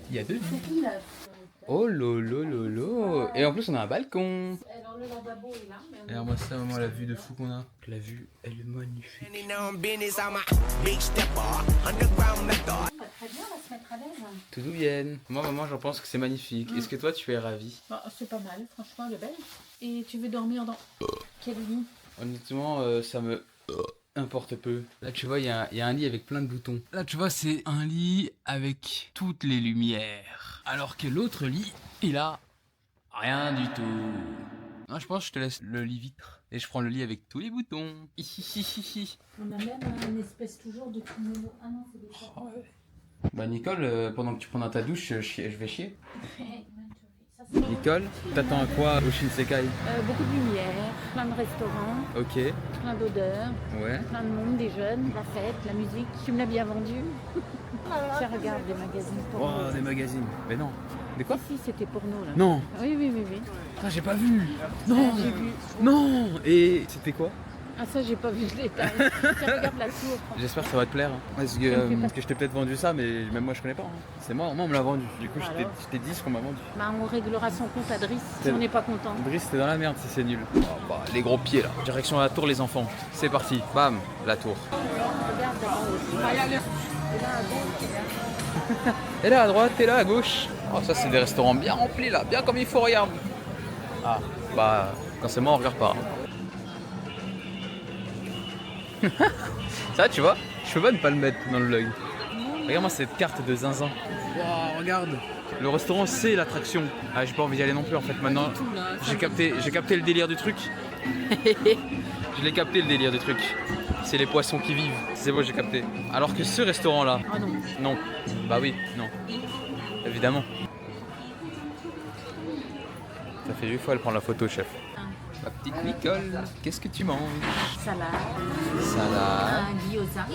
Il y a 2 lits. Oh lolo lolo. Et en plus on a un balcon. Alors le lavabo est là. Mais Et alors moi c'est vraiment la vue de fou qu'on a. La vue elle est magnifique. pas très bien, on va se mettre à l'aise. Tout d'où viennent. Moi maman j'en pense que c'est magnifique. Est-ce que toi tu es ravie? Bah, c'est pas mal, franchement, elle est belle. Et tu veux dormir dans quel lit? Honnêtement ça me importe peu. Là tu vois il y a un lit avec plein de boutons. Là tu vois c'est un lit avec toutes les lumières. Alors que l'autre lit il a rien du tout. Ah, je pense que je te laisse le lit vitre. Et je prends le lit avec tous les boutons. Hihihihi. On a même une espèce toujours de kimono. Ah non, c'est des Oh, ouais. Bah Nicole, pendant que tu prends ta douche, je vais chier. Nicole, t'attends à quoi au Shinsekai? Beaucoup de lumière, plein de restaurants, Ok, plein d'odeurs, ouais. plein de monde, des jeunes, la fête, la musique. Tu me l'as bien vendu. Tiens, regarde les magazines porno. Oh, des magazines. Mais non. Des quoi? Si, c'était porno là. Non. Oui, oui, oui, oui. Ah, j'ai pas vu. Non. J'ai vu. Non. Et c'était quoi? Ah ça, j'ai pas vu le détail. Tiens, regarde la tour. J'espère que ça va te plaire. Parce Ça me fait pas- que je t'ai peut-être vendu ça, mais même moi je connais pas. Hein. C'est moi on me l'a vendu. Du coup, Alors je t'ai dit ce qu'on m'a vendu. Bah, on réglera son compte à Driss si C'est- on n'est pas content. Brice, t'es dans la merde si c'est nul. Oh, bah, les gros pieds là. Direction la tour, les enfants. C'est parti. Bam, la tour. Regarde d'abord aussi. Et là, à gauche, regarde. Et là à droite, et là à gauche. Oh, ça, c'est des restaurants bien remplis là. Bien comme il faut, regarde. Ah, bah, quand c'est moi, on regarde pas. Ça, tu vois, je peux pas ne pas le mettre dans le vlog. Regarde-moi cette carte de zinzin. Wow, regarde. Le restaurant, c'est l'attraction. Ah, j'ai pas envie d'y aller non plus en fait. Maintenant, j'ai capté le délire du truc. Je l'ai capté le délire du truc. C'est les poissons qui vivent. C'est bon, j'ai capté. Alors que ce restaurant-là, Ah non. non. Bah oui, non. Évidemment. Ça fait 8 fois elle prend la photo, chef. Ma petite Nicole, qu'est-ce que tu manges? Salade, Salade. un gyoza,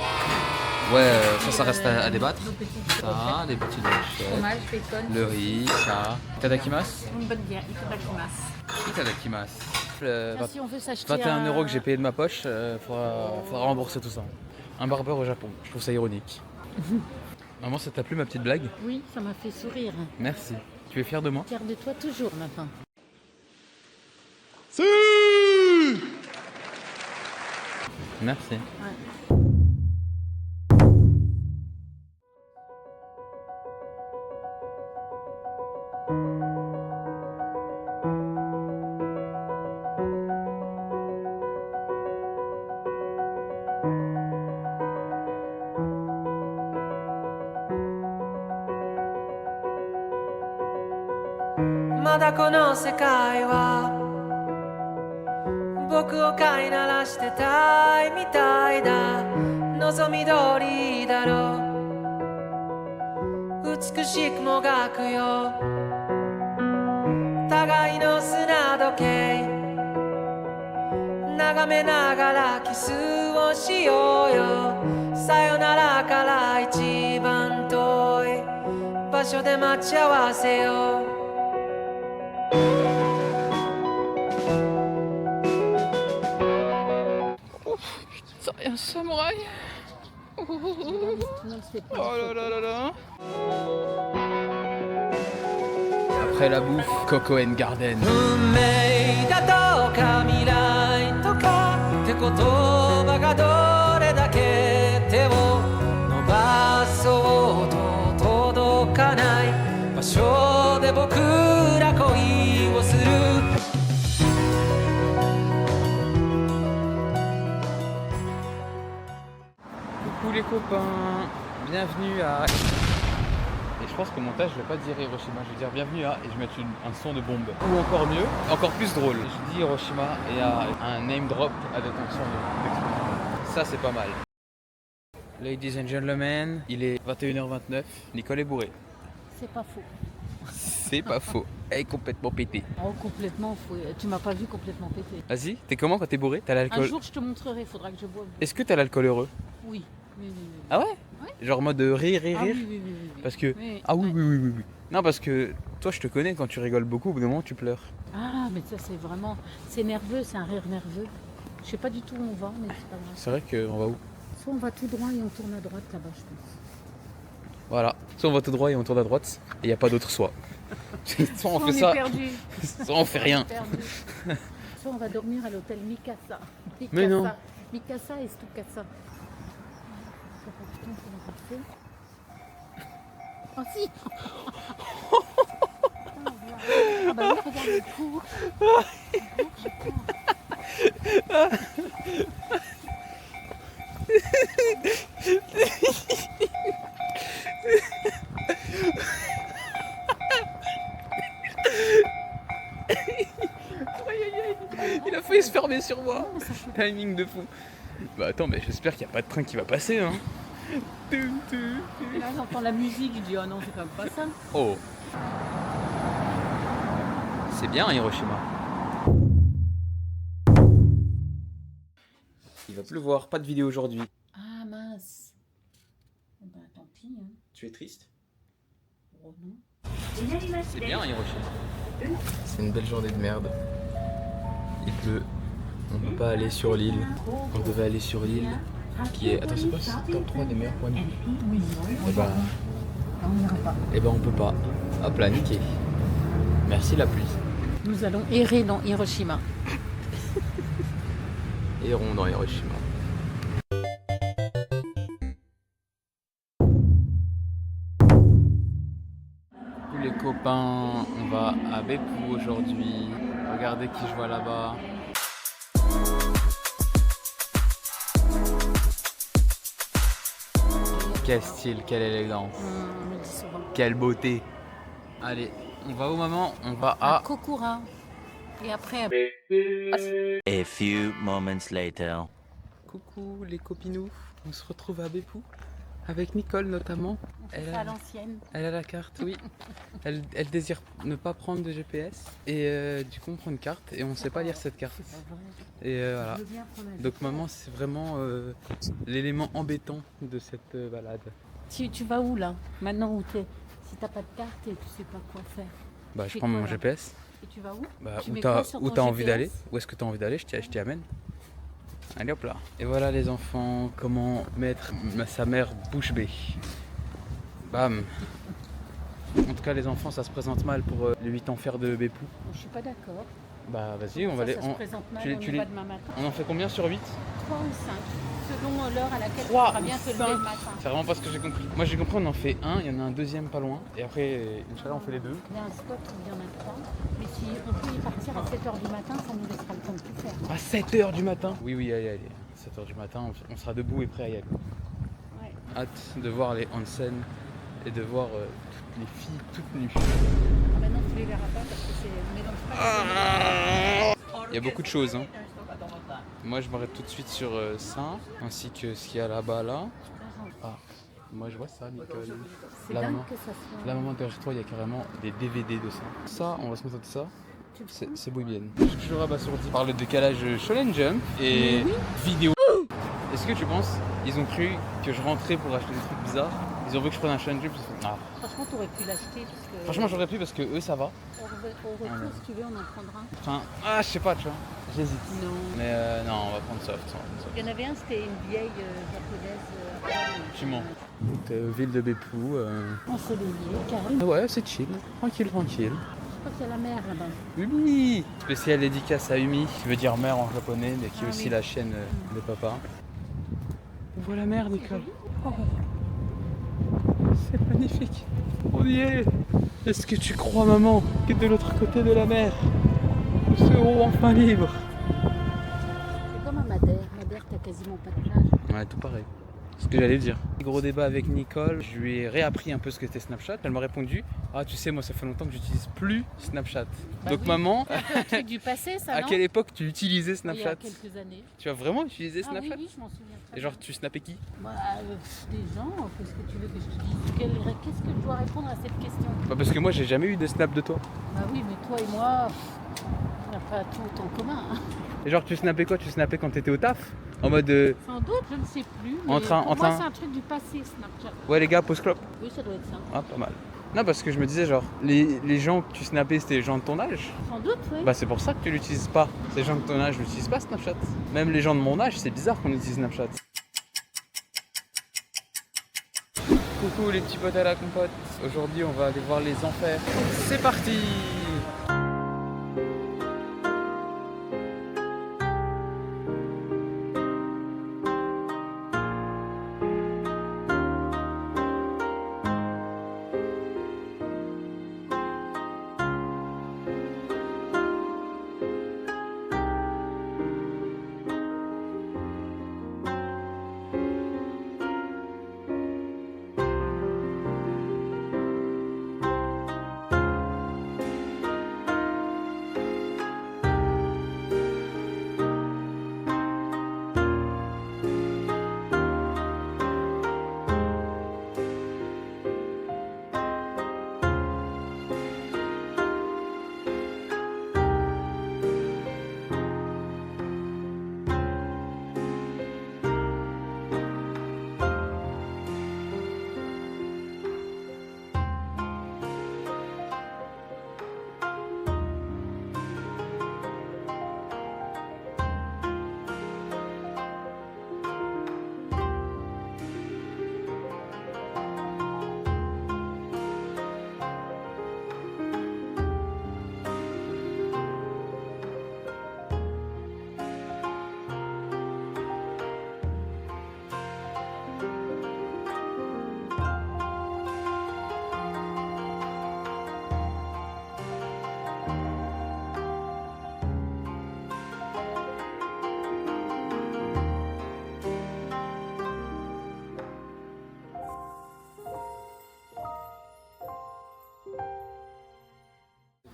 Ouais, ça reste à débattre. nos petites Ça, des petites brochettes. fromage, bacon, Le riz, ça. Itadakimasu. une bonne bière, itadakimasu. Itadakimasu. Là, si on veut s'acheter 21 € que j'ai payé de ma poche, faudra rembourser tout ça. Un barbeur au Japon, je trouve ça ironique. Maman, ça t'a plu ma petite blague? Oui, ça m'a fait sourire. Merci. Tu es fier de moi? Fier de toi toujours maintenant. Merci. Ouais.まだこの世界は僕を飼いならしてたいみたいだ望み通りだろう美しくもがくよ互いの砂時計眺めながらキスをしようよさよならから一番遠い場所で待ち合わせようÇa, y a un samouraï. Tout le monde se fait prendre Oh en là photo. là là là. Après la bouffe, Coco and Garden. 運命だとか未来とかって言葉がどれだけ手を伸ばそうと届かない場所で僕ら恋をする Coucou les copains, bienvenue à... Et je pense qu'au montage je vais pas dire Hiroshima, je vais dire bienvenue à... Et je vais mettre un son de bombe. Ou encore mieux, encore plus drôle. Je dis Hiroshima et il y a un name drop avec un son de... Ça c'est pas mal. Ladies and gentlemen, il est 21h29, Nicole est bourrée. C'est pas faux. C'est pas faux, elle est complètement pétée. Oh, complètement faux. Tu m'as pas vu complètement pété. Vas-y, t'es comment quand t'es bourré? T'as Un l'alcool... jour, je te montrerai, faudra que je boive. Est-ce que t'as l'alcool heureux? Oui. Oui, oui, oui. Ah ouais? Ouais. Genre en mode rire, rire, Ah rire? oui, oui, oui, oui, oui. Parce que... Oui, Ah oui, ouais. oui, oui, oui, oui. Non, parce que toi, je te connais, quand tu rigoles beaucoup, au bout d'un moment, tu pleures. Ah, mais ça, c'est vraiment... C'est nerveux, c'est un rire nerveux. Je sais pas du tout où on va, mais c'est pas grave. C'est vrai qu'on va où? Soit on va tout droit et on tourne à droite là-bas, je pense. Voilà. Soit on va tout droit et on tourne à droite, et il n'y a pas d'autre soit. Soit on fait est ça, perdu. soit on fait rien. Perdu. Soit on va dormir à l'hôtel Mikasa. Mais non. Mikasa et Stukasa. Ça fait du temps qu'on a pas fait. Oh si. Ah bah oui, regarde le cours. failli se fermer sur moi. Timing de fou. Bah attends, mais j'espère qu'il n'y a pas de train qui va passer, hein. Et là, j'entends la musique, je dis, oh non, c'est quand même pas ça. Oh. C'est bien Hiroshima. Il va pleuvoir, pas de vidéo aujourd'hui. Ah mince. Eh ben, tant pis, hein. Tu es triste? Oh non. C'est bien Hiroshima. C'est une belle journée de merde. Il pleut. On peut pas aller sur l'île. On devait aller sur l'île qui est... Attends, c'est pas top 3 des meilleurs points de vue? Oui. Et bah... On n'ira pas. Eh ben on peut pas. Hop là, nickel. Merci la pluie. Nous allons errer dans Hiroshima. Errons dans Hiroshima. Tous les copains, on va à Beppu aujourd'hui. Regardez qui je vois là-bas. Quel style, quelle élégance, On me le dit souvent. quelle beauté. Allez, on va où maman? On va à... Kokura. Et après, A few moments later. Coucou les copinous, on se retrouve à Beppu avec Nicole notamment. on fait ça à l'ancienne. Elle a la carte, oui. Elle désire ne pas prendre de GPS et du coup on prend une carte et on sait pas lire cette carte. C'est pas vrai. Et voilà. Je veux bien prendre un Donc maman c'est vraiment l'élément embêtant de cette balade. Tu vas où là? Maintenant où t'es? Si t'as pas de carte et tu sais pas quoi faire. Bah je fais prends quoi, mon là? GPS. Et tu vas où? Bah, Tu où mets t'as quoi sur où ton t'as envie GPS? d'aller? Où est-ce que t'as envie d'aller? Je t'y amène. Allez hop là. Et voilà les enfants, comment mettre sa mère bouche bée. Bam. En tout cas les enfants ça se présente mal pour les 8 enfers de Beppu. Je suis pas d'accord. Bah vas-y on va Ça, les... ça se présente mal, tu les- on tu y les- va demain matin. On en fait combien sur 8? 3 ou 5, selon l'heure à laquelle tu 3 voudras bien te lever le matin. C'est vraiment pas ce que j'ai compris. Moi j'ai compris on en fait un, il y en a un deuxième pas loin. Et après, Inch'Allah on fait les deux. Il y a un spot où il y en a 3. Mais si on peut y partir à 7h du matin, ça nous laissera le temps de tout faire. À 7h du matin. Oui allez. 7h du matin, on sera debout et prêt à y aller. Ouais. Hâte de voir les onsen et de voir toutes les filles toutes nues. Ah, maintenant tu les verras pas parce que c'est mélange pas. Il y a beaucoup de choses. Hein. Moi je m'arrête tout de suite sur ça, ainsi que ce qu'il y a là-bas là. Ah, moi je vois ça Nicole. C'est La dingue maman. que ça soit. La maman derrière toi, il y a carrément des DVD de ça. Ça, on va se mettre de ça. Tu le C'est bouillienne. Je suis toujours abasourdi par le décalage Shonen Jump et vidéo. Est-ce que tu penses, ils ont cru que je rentrais pour acheter des trucs bizarres? Ils ont vu que je prenais un Shonen Jump. Ah. Franchement, t'aurais pu l'acheter parce que. Franchement, j'aurais pu parce que eux, ça va. Au retour, si tu veux, on en prendra un. Enfin, je sais pas, tu vois. J'hésite. Non. Mais non, on va prendre soft. Il y en avait un, c'était une vieille japonaise. Tu mens. Ville de Beppu. Ensoleillée, calme. Ouais, c'est chill. Tranquille. Je crois qu'il y a la mer là-bas. Umi. Spécial dédicace à Umi, qui veut dire mère en japonais, mais qui est Ah aussi oui. la chaîne de papa. On voit la mer, Nicole. Oh. C'est magnifique. On y est. Est-ce que tu crois, maman, que de l'autre côté de la mer, nous serons enfin libres? C'est comme à Madère. Madère, t'as quasiment pas de plage. Ouais, tout pareil. C'est ce que j'allais dire. Gros débat avec Nicole, je lui ai réappris un peu ce que c'était Snapchat. Elle m'a répondu: ah, tu sais, moi ça fait longtemps que j'utilise plus Snapchat. Bah Donc oui. maman, C'est un peu un truc du passé, ça, à non? quelle époque tu utilisais Il y a Snapchat? quelques années. Tu as vraiment utilisé Ah oui, Snapchat? oui, je m'en souviens très Et genre bien. tu snappais qui? Bah, des gens, qu'est-ce que tu veux que je te dise? Qu'est-ce que je dois répondre à cette question? Bah parce que moi j'ai jamais eu de snap de toi. Bah oui, mais toi et moi, on n'a pas tout en commun. Hein. Et genre tu snappais quoi? Tu snappais quand t'étais au taf? En mode Sans doute, je ne sais plus. Mais En train- pour en moi, train- c'est un truc du passé, Snapchat. ouais les gars, post-clope. Oui, ça doit être ça. Ah, pas mal. Non, parce que je me disais genre, les gens que tu snappais c'était les gens de ton âge. Sans doute, oui. Bah c'est pour ça que tu l'utilises pas. Ces gens de ton âge n'utilisent pas Snapchat. Même les gens de mon âge, c'est bizarre qu'on utilise Snapchat. Coucou les petits potes à la compote. Aujourd'hui on va aller voir les enfers. C'est parti!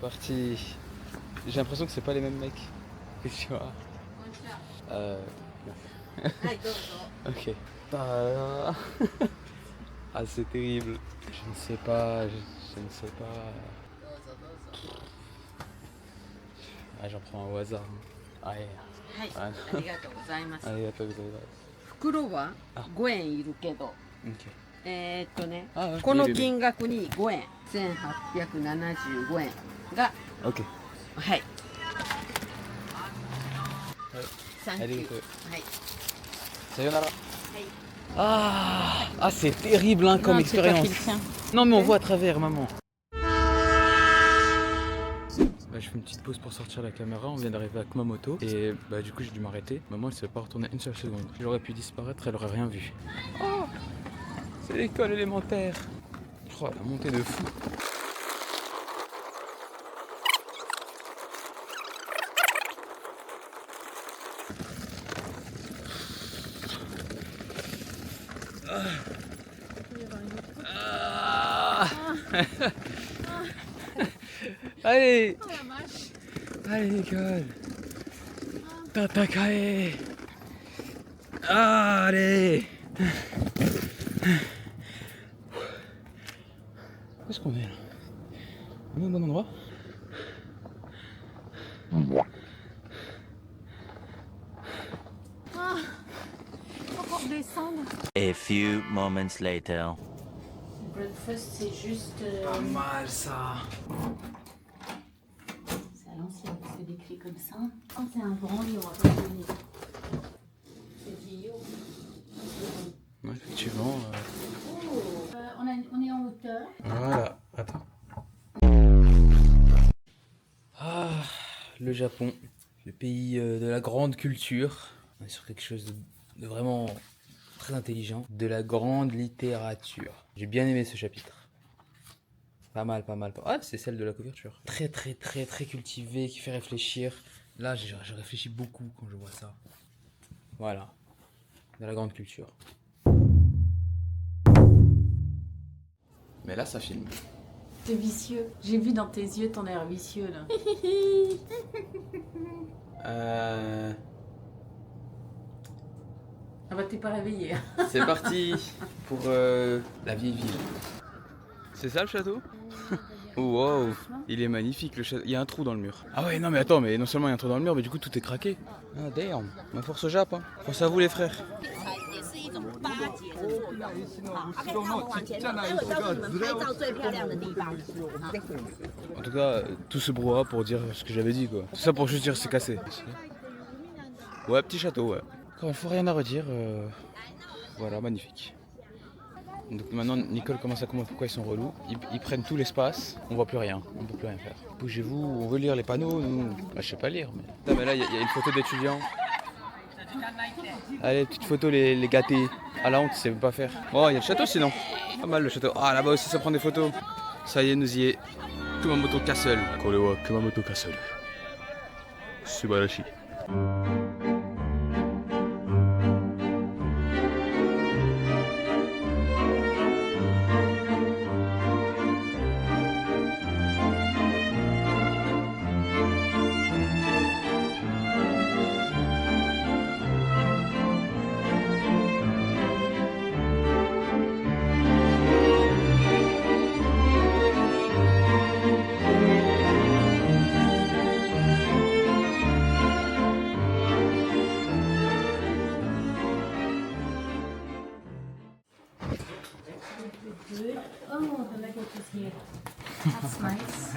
parti. J'ai l'impression que c'est pas les mêmes mecs que tu vois. Ok. Ah, c'est terrible. Je ne sais pas, je ne sais pas. Ah, j'en prends un au hasard. Allez. はい、あありがとうございますありがとうございます。袋はあ5円いるけど OK。あこのいいね金額に5円1875円が OK。はいサンキューありがとう。はい Sayonara. Ah, c'est terrible hein, comme expérience. Non mais on voit à travers maman. Bah, je fais une petite pause pour sortir la caméra, on vient d'arriver à Kumamoto et bah du coup j'ai dû m'arrêter. Maman elle s'est pas retournée une seule seconde. J'aurais pu disparaître, elle aurait rien vu. Oh, c'est l'école élémentaire. Oh la montée de fou. Allez. Allez l'école. Tatakae. Allez. Où est-ce qu'on est là? On est au bon endroit? Encore descendre. A few moments later. Breakfast, c'est juste. Pas mal ça. C'est à l'ancienne, c'est décrit comme ça. Oh, c'est un brandy, on va pas le donner. C'est vieillot. Ouais, effectivement. Oh, on est en hauteur. Voilà, attends. Ah, le Japon, le pays de la grande culture. On est sur quelque chose de vraiment très intelligent. De la grande littérature. J'ai bien aimé ce chapitre. Pas mal, pas mal. Ah, c'est celle de la couverture. Très, très, très, très cultivé, qui fait réfléchir. Là, je réfléchis beaucoup quand je vois ça. Voilà. De la grande culture. Mais là, ça filme. T'es vicieux. J'ai vu dans tes yeux ton air vicieux là. Ah bah t'es pas réveillé. C'est parti pour la vieille ville. C'est ça le château? Wow, il est magnifique le château. Il y a un trou dans le mur. Ah ouais, non mais attends, mais non seulement il y a un trou dans le mur, mais du coup tout est craqué. Ah damn, ma force au Jap, hein. Force à vous les frères. En tout cas, tout ce brouhaha pour dire ce que j'avais dit quoi. Tout ça pour juste dire c'est cassé. Ouais, petit château, ouais. Encore une fois, rien à redire. Voilà, magnifique. Donc maintenant, Nicole commence à comprendre pourquoi ils sont relous. Ils prennent tout l'espace, on voit plus rien, on peut plus rien faire. Bougez-vous, on veut lire les panneaux, nous. Bah, je sais pas lire, mais. Non, mais là, il y a une photo d'étudiants. Allez, petite photo, les gâtés. Ah, la honte, c'est pas faire. Oh, il y a le château sinon. Pas mal le château. Ah, là-bas aussi, ça prend des photos. Ça y est, nous y est. Kumamoto Castle. Korewa Kumamoto Castle. Subarashi. Oh, the Lego is here. That's nice.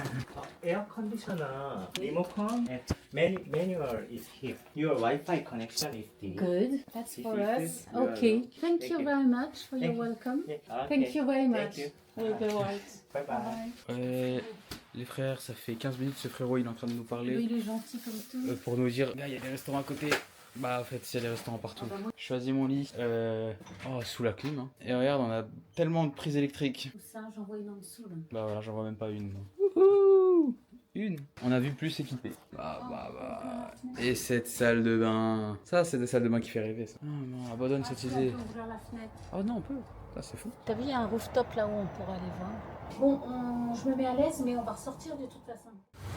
Air conditioner, remote and manual is here. Your Wi-Fi connection is the Good. That's This for is us. your- Okay. Thank Thank you you. very much for your Thank you. welcome. Yeah, okay. Thank you very much. Thank you. You're the right. Bye bye. Ouais, les frères, ça fait 15 minutes, ce frérot il est en train de nous parler. Lui, il est gentil comme tout. Pour nous dire, gars, il y a des restaurants à côté. Bah, en fait, il y a des restaurants partout. Ah bah, moi- Je choisis mon lit sous la clim. Hein. Et regarde, on a tellement de prises électriques. Tout ça, j'en vois une en dessous là. Bah voilà, j'en vois même pas une. Wouhou, une. On a vu plus équipé. Bah. Et cette salle de bain. Ça, c'est des salles de bain qui fait rêver, ça. Non, abandonne cette On idée. peut ouvrir la fenêtre. Oh non, on peut. Ça, c'est fou. T'as vu, il y a un rooftop là où on pourra aller voir. Bon, je me mets à l'aise, mais on va ressortir de toute façon.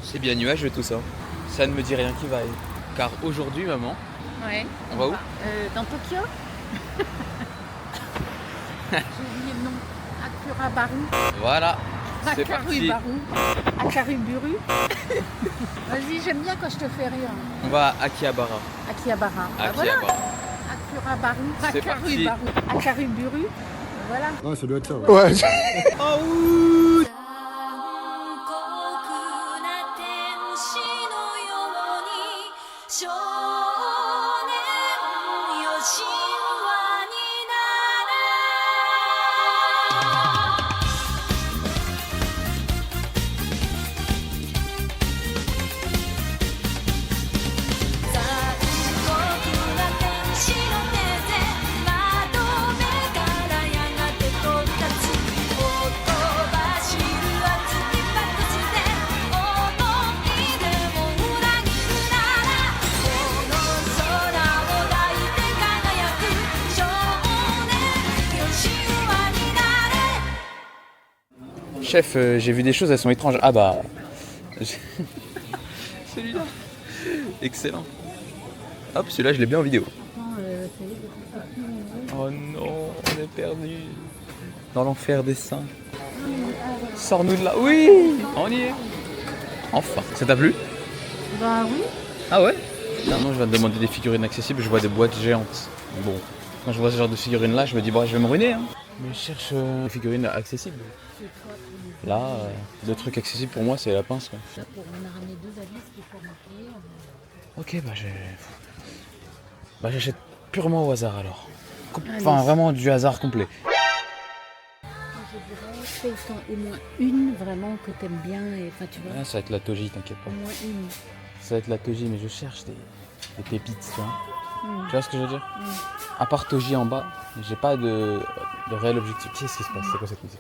C'est bien nuageux tout ça. Ça ne me dit rien qui vaille. Car aujourd'hui, maman, Ouais. on va où? Dans Tokyo. J'ai oublié le nom. Akurabaru. Voilà, c'est parti. Akarubaru. Akaruburu. Vas-y, j'aime bien quand je te fais rire. On va à Akihabara. Akihabara. Bah voilà. Akihabara. Akurabaru. C'est parti. Akarubaru. Akaruburu. Voilà. Ouais, ça doit être ça. Ouais. Chef, j'ai vu des choses, elles sont étranges. Ah bah... Celui-là. Excellent. Hop, celui-là, je l'ai bien en vidéo. Oh non, on est perdu. Dans l'enfer des saints. Sors-nous de là. Oui, on y est. Enfin. Ça t'a plu? Bah oui. Ah ouais? Non, je vais te demander des figurines accessibles, je vois des boîtes géantes. Bon, quand je vois ce genre de figurines là, je me dis, bon, je vais me ruiner. Hein. Mais je cherche des figurines accessibles. Là, le truc accessible pour moi, c'est la pince. Quoi. On a ramené 2 valises qu'il faut remplir. Ok, j'achète purement au hasard alors. Enfin, vraiment du hasard complet. Je dirais, fais au moins une vraiment que t'aimes bien. Et, enfin, tu vois, Ah, ça va être la Toji, t'inquiète pas. au moins une. Ça va être la Toji, mais je cherche des pépites, tu vois. Tu vois ce que je veux dire? À part Toji en bas, j'ai pas de réel objectif. Qu'est-ce qui se passe? C'est quoi cette musique?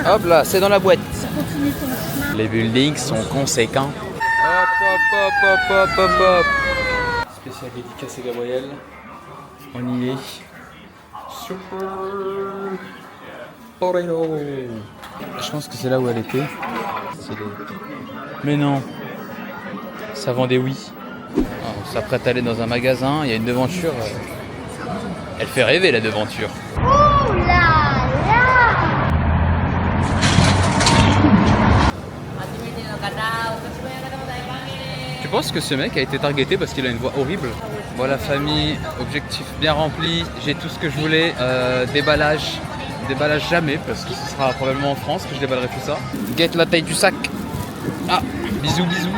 Hop là, c'est dans la boîte. Continue ton chemin. Les buildings sont conséquents. Hop, hop, hop, hop, hop, hop, hop. Spécial dédicace à Gabriel. On y est. Super. Poreno. Je pense que c'est là où elle était. Mais non. Ça vend des oui. On s'apprête à aller dans un magasin, il y a une devanture. Elle fait rêver la devanture. Tu penses que ce mec a été targeté parce qu'il a une voix horrible? Voilà famille, objectif bien rempli, j'ai tout ce que je voulais. Déballage jamais parce que ce sera probablement en France que je déballerai tout ça. Guette la taille du sac. Ah, bisous bisous.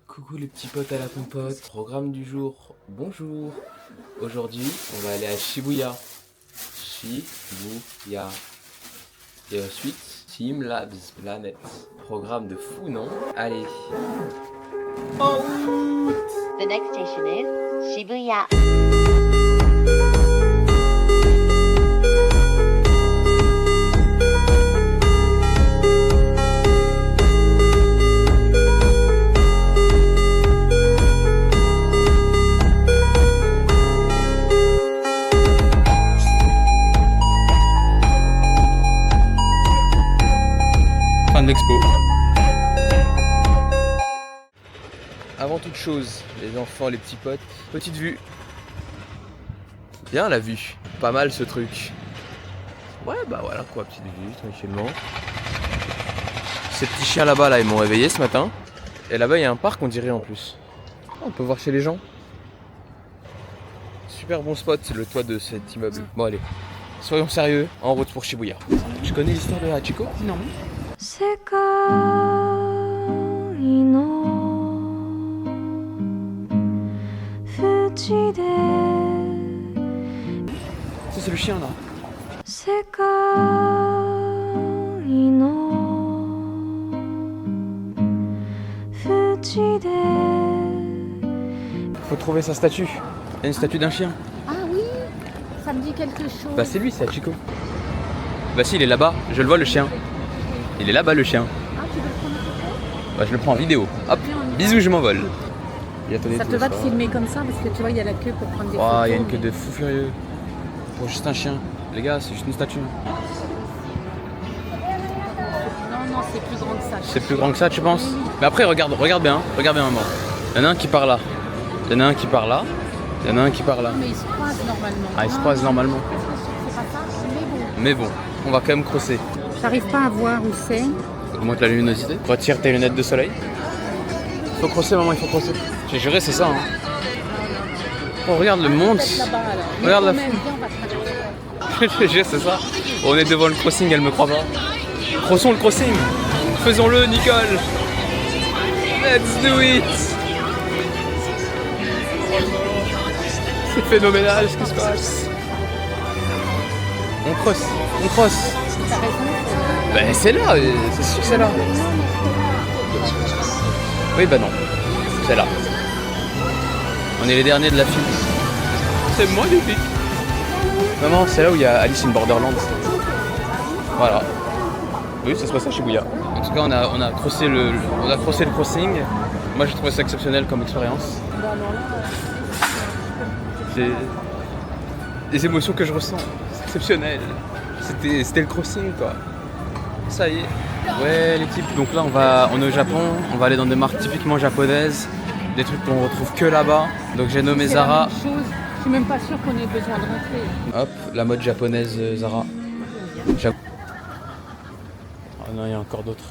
Coucou les petits potes à la compote. Programme du jour, bonjour. Aujourd'hui, on va aller à Shibuya. Shibuya. Et ensuite, Team Labs Planet. Programme de fou, non? Allez. The next station is Shibuya. Fin de l'expo. Avant toute chose, les enfants, les petits potes, petite vue. Bien la vue, pas mal ce truc. Ouais bah voilà quoi, petite vue, tranquillement. Ces petits chiens là-bas là, ils m'ont réveillé ce matin. Et là-bas il y a un parc on dirait en plus. On peut voir chez les gens. Super bon spot, le toit de cet immeuble. Bon allez, soyons sérieux, en route pour Shibuya. Tu connais l'histoire de Hachiko? Non. 世界の淵で Ça c'est le chien là. 世界の淵で Faut trouver sa statue. Il y a une statue d'un chien. Ah oui, ça me dit quelque chose. Bah c'est lui, c'est Hachiko. Bah si, il est là-bas, je le vois le chien. Il est là-bas le chien. Ah, tu veux le prendre en photo? Bah je le prends en vidéo. Hop, bisous, je m'envole. Ça te va de filmer comme ça parce que tu vois, il y a la queue pour prendre des Oh, photos. il y a une queue de fou furieux. Pour juste un chien. Les gars, c'est juste une statue. c'est plus grand que ça. C'est plus grand que ça, tu penses? Mais après, regarde bien, maman. Il y en a un qui part là. Il y en a un qui part là. Il y en a un qui part là. Mais ils se croisent normalement. Ah, ils se croisent normalement. C'est pas ça, Mais bon, on va quand même crosser. J'arrive pas à voir où c'est. Augmente la luminosité. Retire tes lunettes de soleil. Faut crosser, maman, il faut crosser. J'ai juré, c'est ça. Hein. Oh, regarde le monde. Regarde la foule. Je jure, c'est ça. On est devant le crossing, elle me croit pas. Crossons le crossing. Faisons-le, Nicole. Let's do it. C'est phénoménal ce qui se passe. On crosse. Ben c'est là, c'est sûr que c'est là. Oui, bah non. C'est là. On est les derniers de la file. C'est magnifique. Maman, c'est là où il y a Alice in Borderland. Voilà. Oui, ça se passe à Shibuya. En tout cas, on a crossé le crossing. Moi, j'ai trouvé ça exceptionnel comme expérience. J'ai des émotions que je ressens. C'est exceptionnel. C'était le crossing, quoi. Ça y est. Ouais, l'équipe. Donc là, on est au Japon. On va aller dans des marques typiquement japonaises. Des trucs qu'on retrouve que là-bas. Donc j'ai nommé Zara. Je suis même pas sûre qu'on ait besoin de rentrer. Hop, la mode japonaise Zara. Ah non, il y a encore d'autres.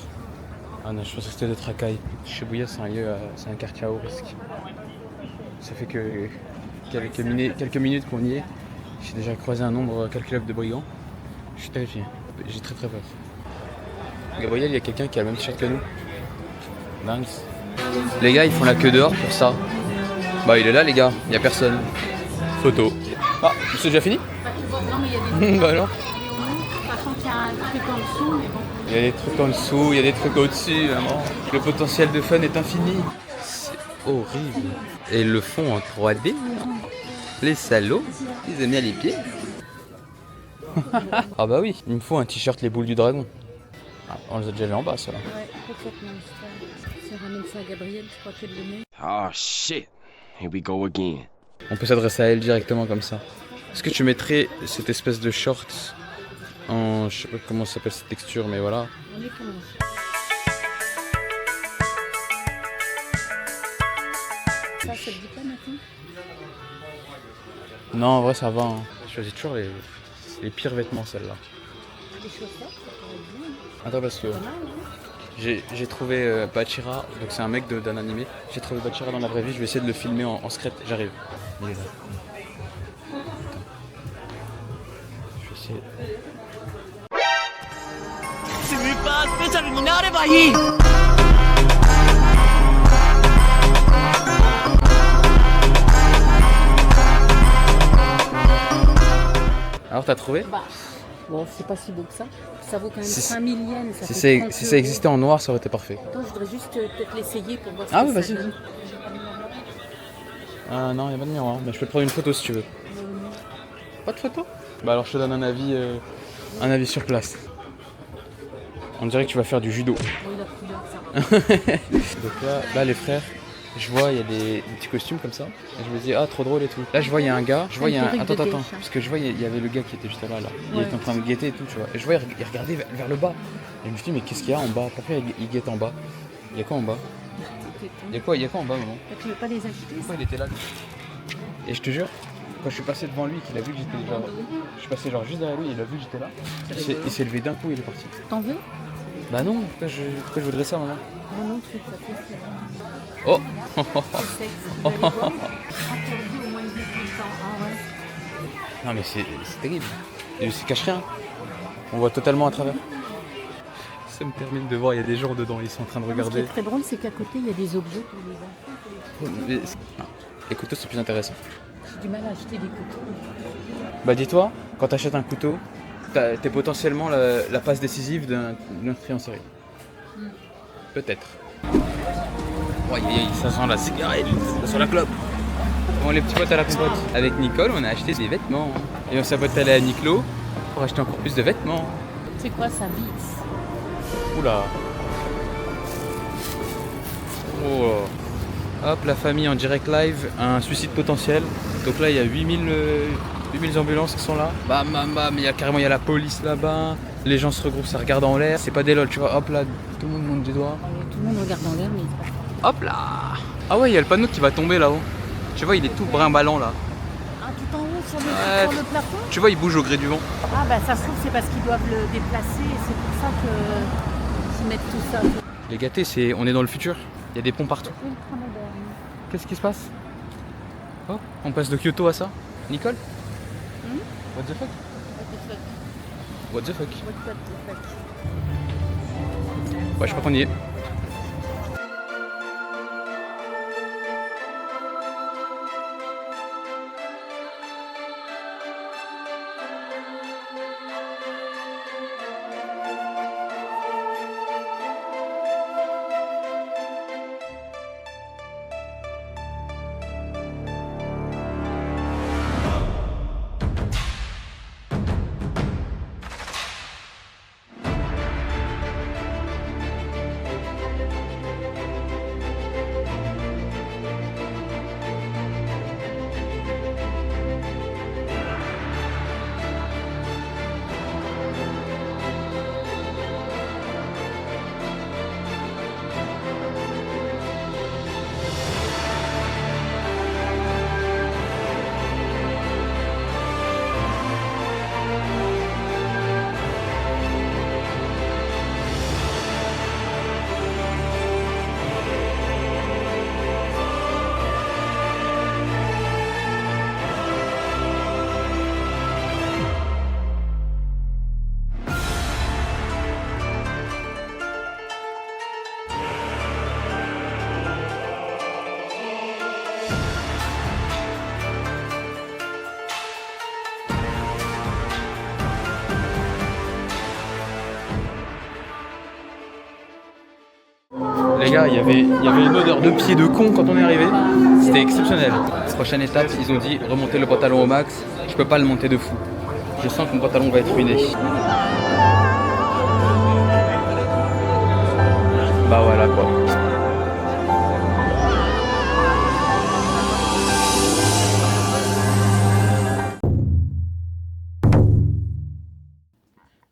Ah non, je pense que c'était de Trakai. Shibuya, c'est un lieu, c'est un quartier à haut risque. Ça fait que quelques minutes qu'on y est. J'ai déjà croisé un nombre calculable de brigands. Je suis terrifié. J'ai très peur. Gabriel, il y a quelqu'un qui a le même t-shirt que nous. Nice. Les gars, ils font la queue dehors pour ça. Bah, il est là, les gars. Il y a personne. Photo. Ah, c'est déjà fini? Non, mais il y a des Bah alors. sachant qu'il y a un truc en dessous, mais bon. Il y a des trucs en dessous, il y a des trucs au-dessus, maman. Le potentiel de fun est infini. C'est horrible. Et ils le font en 3D. Les salauds, ils aiment bien les pieds. Ah bah oui, il me faut un t-shirt les boules du dragon. Ah, on les a déjà mis en bas, ça là. Ouais, peut-être même. Si on ramène ça à Gabriel, je crois qu'elle le met. Oh shit, here we go again. On peut s'adresser à elle directement comme ça. Est-ce que tu mettrais cette espèce de short en... je sais pas comment ça s'appelle cette texture, mais voilà. On est comment? Ça te dit pas maintenant? Non, en vrai ça va. Hein. Je choisis toujours les pires vêtements, celle-là. Les chaussettes, ça pourrait être bien. Attends, parce que j'ai trouvé Bachira, donc c'est un mec d'un animé. J'ai trouvé Bachira dans la vraie vie, je vais essayer de le filmer en secret. J'arrive. Il est là. Je vais essayer. Alors t'as trouvé? Bah, bon, c'est pas si beau que ça. Ça vaut quand même 5000 yens. Ça Si fait 30 ça existait en noir, ça aurait été parfait. Attends, je voudrais juste peut-être l'essayer pour voir Ah ce oui, que ça vas-y. donne. Ah non, il n'y a pas de miroir. Mais je peux te prendre une photo si tu veux. Pas de photo? Bah alors je te donne un avis sur place. On dirait que tu vas faire du judo. Oui, la couleur, ça va. Donc là les frères, je vois il y a des petits costumes comme ça. Et je me dis ah trop drôle et tout. Là je vois il y a un gars, je vois il y a un... Attends, parce que je vois il y avait le gars qui était juste là. Il Ouais. était en train de guetter et tout, tu vois. Et je vois il regardait vers le bas. Et je me suis dit mais qu'est-ce qu'il y a en bas? Pourquoi il guette en bas? Il y a quoi en bas? Il y a quoi en bas, maman? Tu veux pas les acheter? Pourquoi il était là? Et je te jure, quand je suis passé devant lui, qu'il a vu que j'étais genre... Je suis passé genre juste derrière lui, il a vu que j'étais là. Il s'est levé d'un coup et il est parti. T'en veux? Bah non, pourquoi je voudrais ça, maman? Moi non plus, ça fait ça. Oh C'est sexe. Vous allez voir. Interdit au moins de 18 ans. Ah ouais. Non mais c'est terrible. Et il se cache rien. On voit totalement à travers. Ça me permet de voir, il y a des gens dedans, ils sont en train de Ce qui regarder. est très drôle, c'est qu'à côté, il y a des objets pour les enfants. Mais les couteaux c'est plus intéressant. J'ai du mal à acheter des couteaux. Bah dis-toi, quand t'achètes un couteau, t'es potentiellement la passe décisive d'un meurtrier en série. Peut-être. Oh, ça sent la cigarette, ça sent la clope. Bon les petits potes à la compote. Avec Nicole, on a acheté des vêtements. Et on s'est allé à Niklo pour acheter encore plus de vêtements. C'est quoi ça, Vitz? Oula. Oh. Hop, la famille en direct live, un suicide potentiel. Donc là, il y a 8000 ambulances qui sont là. Bam, bam, bam, il y a carrément la police là-bas. Les gens se regroupent, ça regarde en l'air. C'est pas des lol, tu vois. Hop là, tout le monde monte du doigt. Tout le monde regarde en l'air, mais Hop là. Ah ouais, il y a le panneau qui va tomber là-haut. Tu vois, il est tout brimballant là. Ah, tout en haut sur le, Ouais. sur le plafond. Tu vois, il bouge au gré du vent. Ah bah ça se trouve c'est parce qu'ils doivent le déplacer et c'est pour ça qu'ils mettent tout ça. Les gâtés, on est dans le futur. Il y a des ponts partout. Ultra moderne. Qu'est-ce qui se passe? Oh, on passe de Kyoto à ça. Nicole? What the fuck? What the fuck? Ouais, je crois qu'on y est. Les gars, il y avait une odeur de pied de con quand on est arrivé. C'était exceptionnel. Prochaine étape, ils ont dit remonter le pantalon au max. Je peux pas le monter de fou. Je sens que mon pantalon va être ruiné. Bah voilà quoi.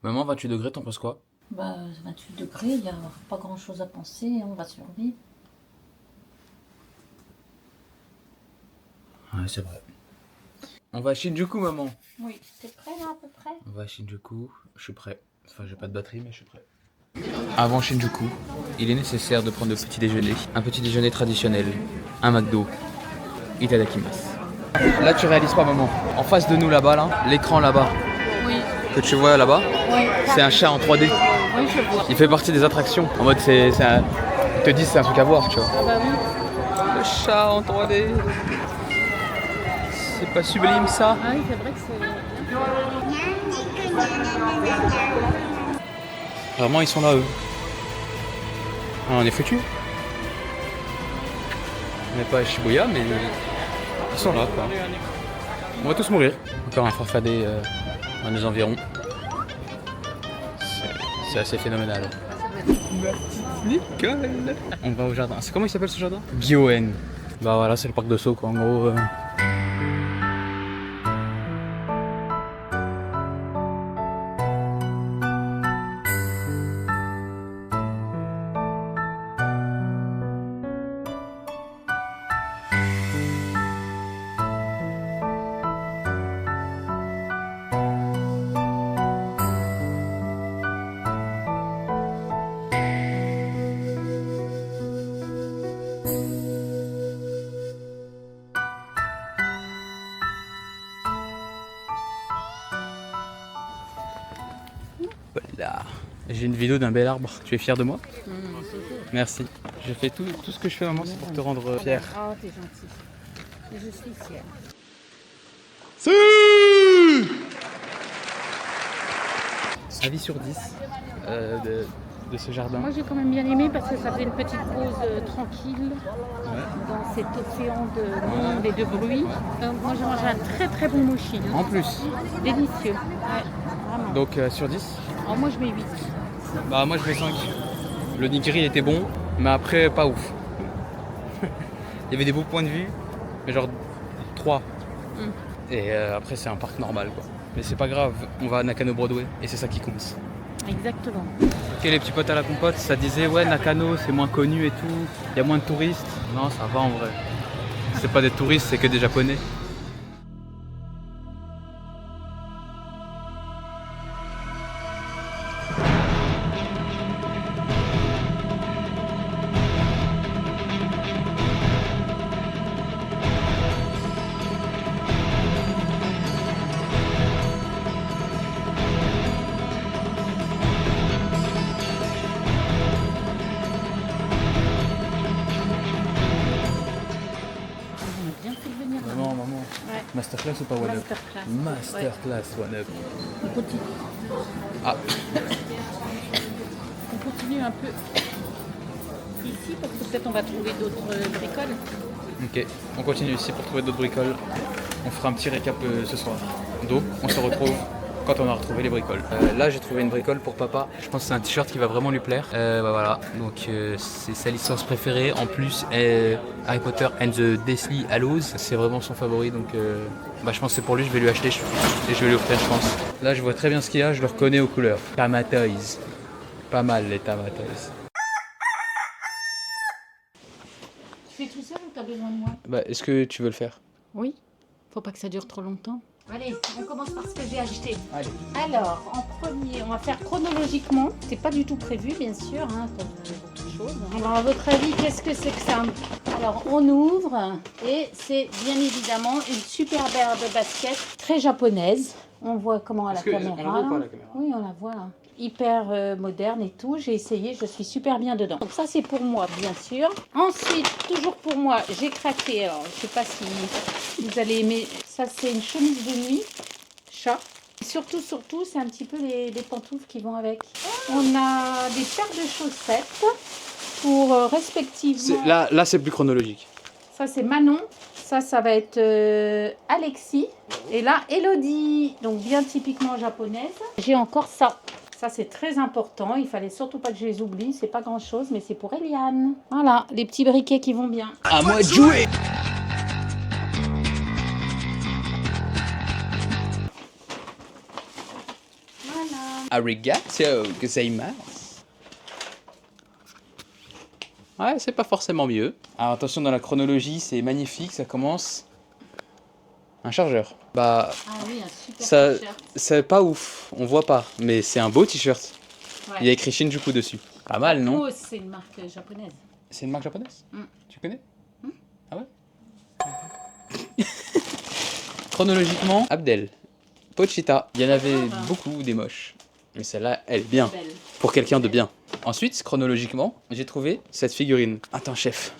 Maman, 28 degrés, t'en penses quoi? Bah, 28 degrés, il n'y a pas grand chose à penser, on va survivre. Ouais, c'est vrai. On va à Shinjuku, maman. Oui, t'es prêt là à peu près? On va à Shinjuku, je suis prêt. Enfin, j'ai pas de batterie, mais je suis prêt. Avant Shinjuku, il est nécessaire de prendre le petit déjeuner. Un petit déjeuner traditionnel. Un McDo. Itadakimasu. Là, tu réalises pas, maman. En face de nous, là-bas, là, l'écran là-bas. Oui. Que tu vois là-bas, Oui. c'est un chat en 3D. Oui, je vois. Il fait partie des attractions. En mode, ils te disent c'est un truc à voir, tu vois. Ah bah oui. Le chat en 3D. C'est pas sublime ça? Ah oui c'est vrai que c'est... Vraiment, ils sont là, eux. Ah, on est foutus. On n'est pas à Shibuya, mais ils sont là, quoi. On va tous mourir. Encore un farfadet dans les environs. C'est assez phénoménal. Nicole. On va au jardin. C'est comment il s'appelle ce jardin? Gyoen. Bah voilà, c'est le parc de Sceaux, quoi, en gros. Voilà. J'ai une vidéo d'un bel arbre. Tu es fier de moi? Merci. Je fais tout ce que je fais, maman, c'est pour te rendre fier. Oh, t'es gentil. Je suis fière. Avis sur 10 de ce jardin. Moi j'ai quand même bien aimé parce que ça faisait une petite pause tranquille dans cet océan de monde et de bruit. Moi j'ai mangé un très très bon mochi. Hein. En plus. Délicieux. Ouais, vraiment. Donc sur 10? Alors moi je mets 8. Bah moi je mets 5. Le nigiri était bon, mais après pas ouf. Il y avait des beaux points de vue, mais genre 3. Et après c'est un parc normal quoi. Mais c'est pas grave, on va à Nakano Broadway et c'est ça qui compte. Exactement. Ok, les petits potes à la compote, ça disait ouais Nakano c'est moins connu et tout, il y a moins de touristes. Non, ça va en vrai. C'est pas des touristes, c'est que des japonais. Maman. Ouais. Masterclass ou pas One Up? Masterclass. Masterclass One Up. On continue. Ah, On continue un peu ici parce que peut-être on va trouver d'autres bricoles. ok. On continue ici pour trouver d'autres bricoles. On fera un petit récap ce soir. Donc, on se retrouve quand on a retrouvé les bricoles. Là, j'ai trouvé une bricole pour papa. Je pense que c'est un t-shirt qui va vraiment lui plaire. Bah voilà, donc c'est sa licence préférée. En plus, Harry Potter and the Deathly Hallows, c'est vraiment son favori. Donc, bah, je pense que c'est pour lui. Je vais lui acheter et je vais lui offrir, je pense. Là, je vois très bien ce qu'il y a. Je le reconnais aux couleurs. Tamatoys. Pas mal les Tamatoys. Tu fais tout seul ou t'as besoin de moi? Bah, est-ce que tu veux le faire? Oui. Faut pas que ça dure trop longtemps. Allez, on commence par ce que j'ai acheté. Allez. Alors, en premier, on va faire chronologiquement. C'est pas du tout prévu, bien sûr, hein, comme beaucoup de choses. Alors, à votre avis, qu'est-ce que c'est que ça? Alors, on ouvre et c'est bien évidemment une super paire de baskets très japonaise. On voit comment à la caméra. On la voit pas, la caméra? Oui, on la voit. Hein. Hyper moderne et tout. J'ai essayé, je suis super bien dedans. Donc ça, c'est pour moi, bien sûr. Ensuite, toujours pour moi, j'ai craqué. Alors, je sais pas si vous allez aimer. Ça, c'est une chemise de nuit, chat. Surtout, c'est un petit peu les pantoufles qui vont avec. On a des paires de chaussettes pour respectivement... Là, c'est plus chronologique. Ça, c'est Manon. Ça va être Alexis. Et là, Elodie. Donc, bien typiquement japonaise. J'ai encore ça. Ça, c'est très important. Il fallait surtout pas que je les oublie. C'est pas grand-chose, mais c'est pour Eliane. Voilà, les petits briquets qui vont bien. À moi de jouer! Voilà. Arigato gozaimasu. Ouais, c'est pas forcément mieux. Alors attention, dans la chronologie, c'est magnifique, ça commence... Un chargeur. Bah, Ah oui, un super ça, t-shirt. c'est pas ouf, on voit pas, mais c'est un beau t-shirt. Ouais. Il y a écrit Shinjuku dessus. Pas mal, non? Oh, c'est une marque japonaise. C'est une marque japonaise? Mm. Tu connais? Ah ouais? Chronologiquement, Abdel, Pochita. Il y en avait beaucoup des moches. Mais celle-là, elle est bien. Belle. Pour quelqu'un de bien. Ensuite, chronologiquement, j'ai trouvé cette figurine. Attends, chef.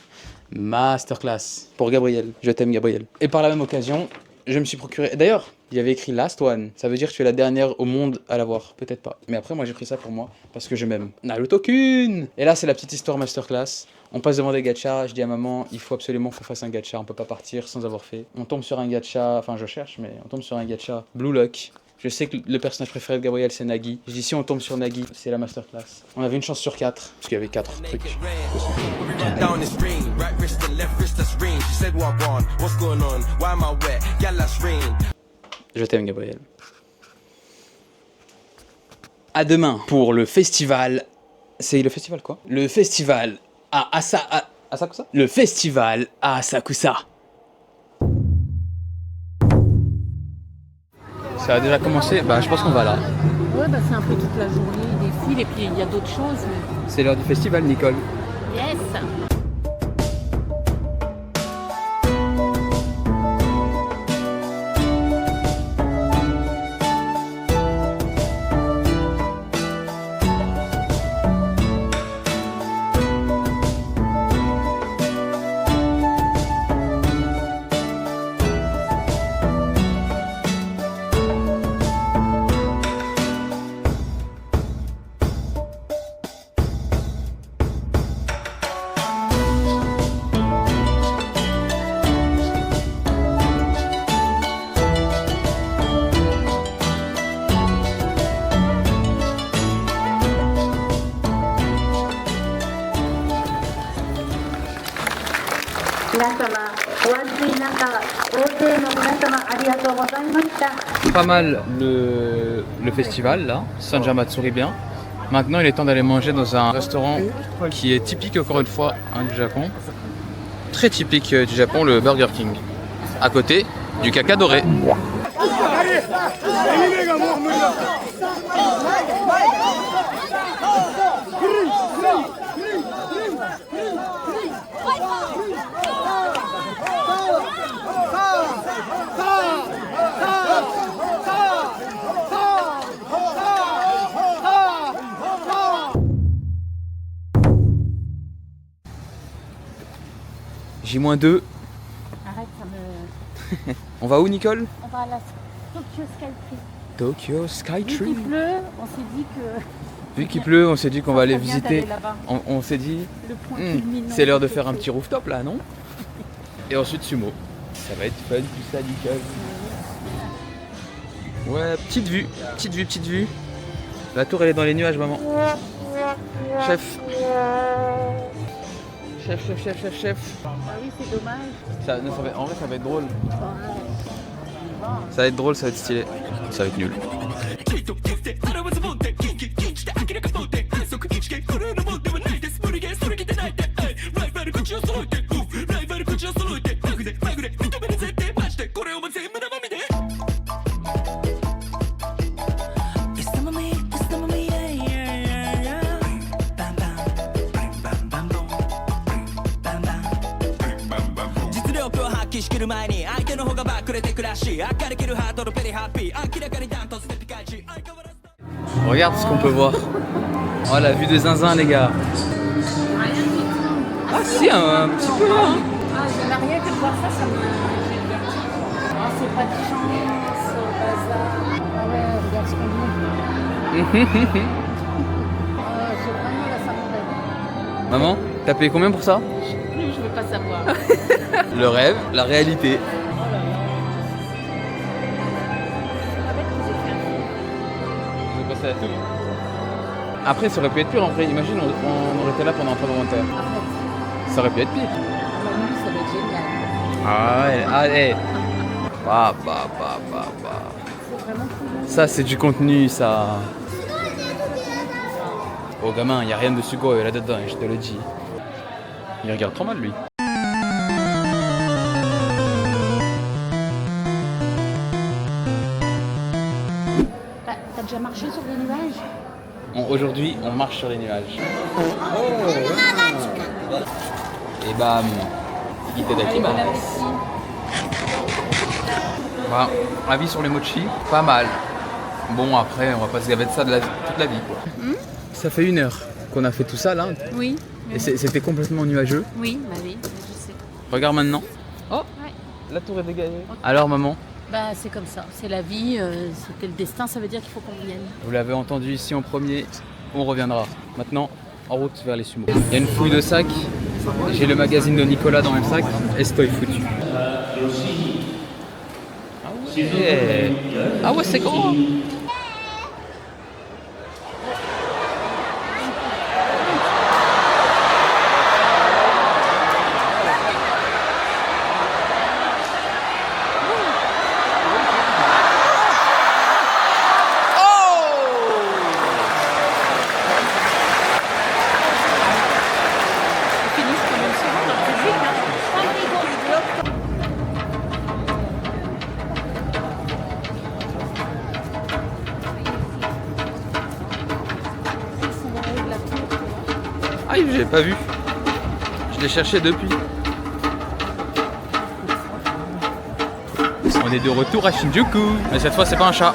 Masterclass. Pour Gabriel. Je t'aime, Gabriel. Et par la même occasion, je me suis procuré... D'ailleurs, il y avait écrit Last One. Ça veut dire que tu es la dernière au monde à l'avoir. Peut-être pas. Mais après, moi, j'ai pris ça pour moi. Parce que je m'aime. Naruto-kun. Et là, c'est la petite histoire Masterclass. On passe devant des gachas. Je dis à maman, il faut absolument qu'on fasse un gacha. On peut pas partir sans avoir fait. On tombe sur un gacha... Enfin, je cherche, mais on tombe sur un gacha. Blue Lock. Je sais que le personnage préféré de Gabriel, c'est Nagi. Je dis, si on tombe sur Nagi, c'est la Masterclass. On avait une chance sur 4. Parce qu'il y avait 4 trucs. Je t'aime, Gabriel. À demain pour le festival. C'est le festival quoi? Le festival à Asakusa? Le festival à Asakusa. Ça a déjà commencé? Bah, je pense qu'on va là. Ouais, bah c'est un peu toute la journée, des fils, et puis il y a d'autres choses. Mais... C'est l'heure du festival, Nicole. Yes! Pas mal le festival là, Sanja Matsuri bien. Maintenant, il est temps d'aller manger dans un restaurant qui est typique, encore une fois, du Japon. Très typique du Japon, le Burger King. À côté du caca doré. J-2. Arrête, ça me... On va où, Nicole? On va à la Tokyo Skytree. Tokyo Skytree. Vu qu'il pleut, on s'est dit que... Vu qu'il pleut, on s'est dit qu'on va aller visiter. là-bas. On s'est dit, Le point culminant c'est l'heure de Tokyo. faire un petit rooftop là, non? Et ensuite sumo. Ça va être fun tout ça, Nicole. Ouais, petite vue, petite vue. La tour elle est dans les nuages, maman. Chef. Chef. Ah oui, c'est dommage. En vrai, ça va être drôle. Ça va être drôle, ça va être stylé. Ça va être nul. Regarde ce qu'on peut voir. Oh, la vue de zinzin, les gars. Ah si, un petit peu là. Hein. Ah, j'aime rien que de voir ça, ça me... Ah, c'est pas de chance, bazar. Ah ouais, regarde ce qu'on dit. J'ai vraiment la salle. Maman, t'as payé combien pour ça? Je veux pas savoir. Le rêve, la réalité. J'ai passé à tout. Après, ça aurait pu être pire en vrai. Imagine, on aurait été là pendant un tremblement de terre. Ça aurait pu être pire. La nuit, ça va être génial. Ah ouais, allez. Bah. C'est vraiment cool. Ça, c'est du contenu, ça. Oh gamin, y a rien de sugoi là-dedans, je te le dis. Il regarde trop mal, lui. T'as déjà marché sur des nuages? Aujourd'hui, on marche sur les nuages. Et bam, itadakimasu. Voilà, avis sur les mochi, pas mal. Bon, après, on va pas se gaver de ça toute la vie, quoi. Ça fait 1 heure qu'on a fait tout ça, là. Oui. Et c'était complètement nuageux. Oui, bah oui, je sais. Regarde maintenant. Oh, Ouais. la tour est dégagée. Alors, maman, Bah c'est comme ça, c'est la vie, c'était le destin, ça veut dire qu'il faut qu'on vienne. vous l'avez entendu ici en premier, on reviendra. Maintenant, en route vers les sumos. Il y a une fouille de sac. J'ai le magazine de Nicolas dans le même sac. Estoy foutu. Ah ouais, c'est grand. Ah, j'ai pas vu. Je l'ai cherché depuis. On est de retour à Shinjuku. Mais cette fois, c'est pas un chat.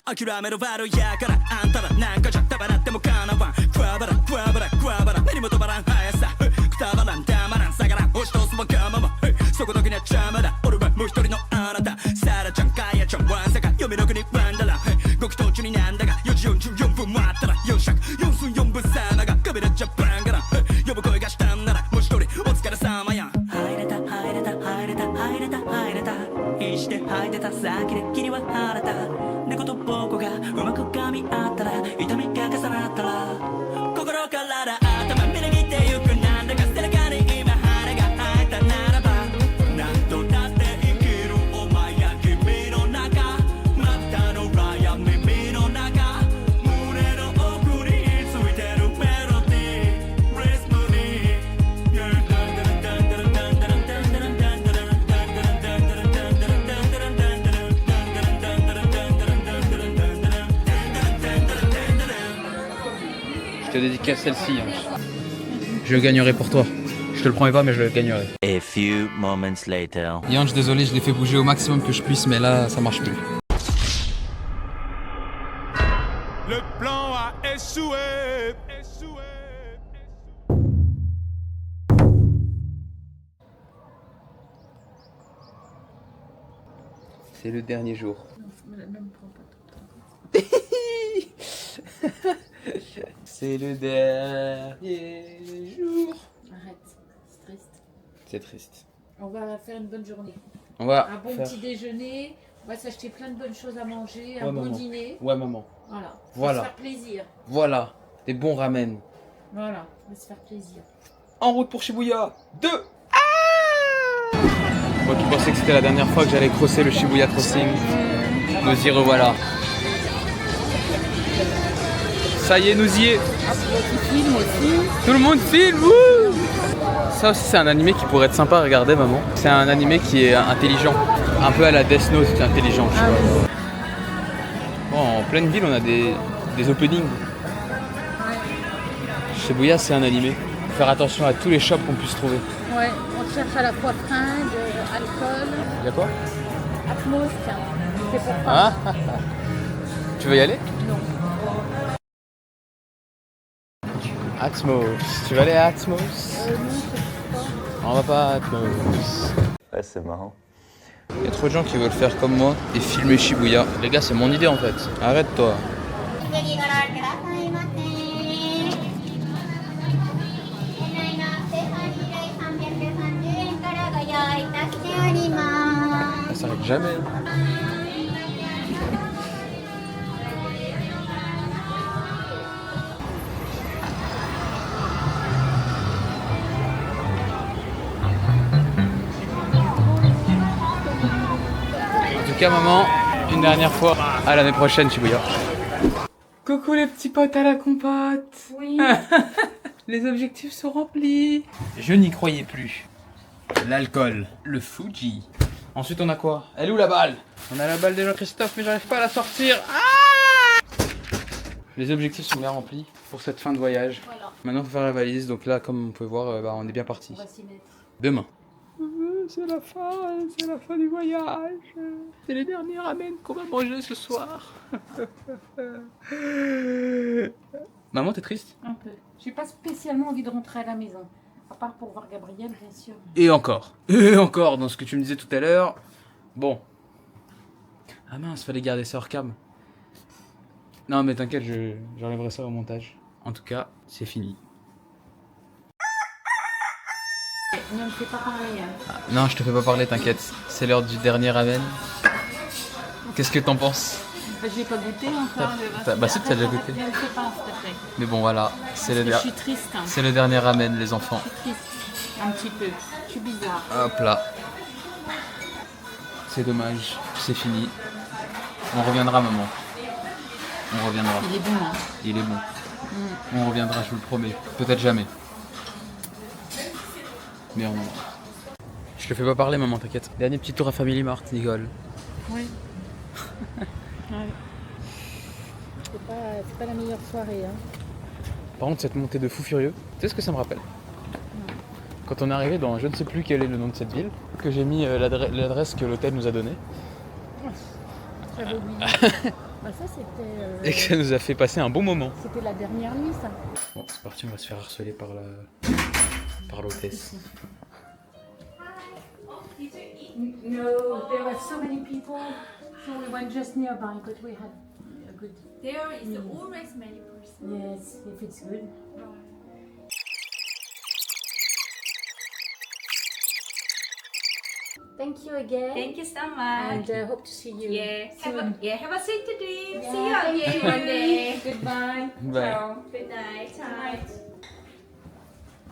dédicace celle-ci. Hein. Je le gagnerai pour toi. Je te le promets pas, mais je le gagnerai. A few moments later. Yann, désolé, je l'ai fait bouger au maximum que je puisse, mais là, ça marche plus. Le plan a échoué. C'est le dernier jour. C'est le dernier jour. Arrête, c'est triste. C'est triste. On va faire une bonne journée. On va Un bon faire... petit déjeuner, on va s'acheter plein de bonnes choses à manger, un Ouais, bon maman. dîner. Ouais, maman. Voilà. Voilà. On va se faire plaisir. Voilà. Des bons ramen. Voilà, on va se faire plaisir. En route pour Shibuya 2. Moi qui pensais que c'était la dernière fois que j'allais crosser le Shibuya Crossing, nous y revoilà. Ça y est, nous y est. Tout le monde filme. Wouh. Ça aussi c'est un animé qui pourrait être sympa à regarder, maman. C'est un animé qui est intelligent, un peu à la Death Note, c'est intelligent. Tu vois. Bon, en pleine ville, on a des openings. Shibuya, c'est un animé. Faut faire attention à tous les shops qu'on puisse trouver. Ouais, on cherche à la fois fringues, alcool, Y'a quoi? Atmos, tiens. C'est pour Ah. Tu veux y aller? Non. Atmos. Tu vas aller à Atmos? On va pas à Atmos. Ouais, c'est marrant. Il y a trop de gens qui veulent faire comme moi et filmer Shibuya. Les gars, c'est mon idée en fait. Arrête-toi. Ça s'arrête jamais. En tout cas, maman, une dernière fois, à l'année prochaine, Shibuya. Coucou les petits potes à la compote. Oui. Les objectifs sont remplis. Je n'y croyais plus. L'alcool, le Fuji. Ensuite, on a quoi? Elle est où la balle? On a la balle de Jean-Christophe, mais j'arrive pas à la sortir. Ah! Les objectifs sont bien remplis pour cette fin de voyage. Voilà. Maintenant, il faut faire la valise. Donc là, comme on peut voir, on est bien parti. On va s'y mettre. Demain. C'est la fin du voyage. C'est les derniers ramen qu'on va manger ce soir. Maman, t'es triste? Un peu. J'ai pas spécialement envie de rentrer à la maison. À part pour voir Gabriel, bien sûr. Et encore, dans ce que tu me disais tout à l'heure. Bon. Ah mince, fallait garder ça hors cam. Non mais t'inquiète, j'enlèverai ça au montage. En tout cas, c'est fini. Ne me fais pas parler. Hein. Ah, non, je te fais pas parler, t'inquiète. C'est l'heure du dernier ramen. Qu'est-ce que t'en penses? Je l'ai pas goûté encore. Bah si, t'as déjà goûté. Ne me fais pas, s'il te plaît. Mais bon, voilà. C'est Je suis triste. Hein. C'est le dernier ramen, les enfants. Je suis triste. Un petit peu. Je suis bizarre. Hop là. C'est dommage, c'est fini. On reviendra, maman. On reviendra. Il est bon, hein. Il est bon. On reviendra, je vous le promets. Peut-être jamais. Mais on... Je te fais pas parler, maman, t'inquiète. Dernier petit tour à Family Mart, Nicole. Oui. Ouais. C'est pas la meilleure soirée. Hein. Par contre, cette montée de fou furieux, tu sais ce que ça me rappelle? Quand on est arrivé dans je ne sais plus quel est le nom de cette ville, que j'ai mis l'adresse que l'hôtel nous a donnée. J'avais oublié. Bah ça c'était... Et que ça nous a fait passer un bon moment. C'était la dernière nuit ça. Bon, c'est parti, on va se faire harceler par l'hôtesse. No, there were so many people, so we went just nearby, but we had a good... There is always many persons. Yes, if it's good. Thank you again. Thank you so much. And hope to see you. Yeah. soon. Have a sweet dream. Yeah, See you thank again you. one day. Goodbye. Bye. Ciao. Good night. Night.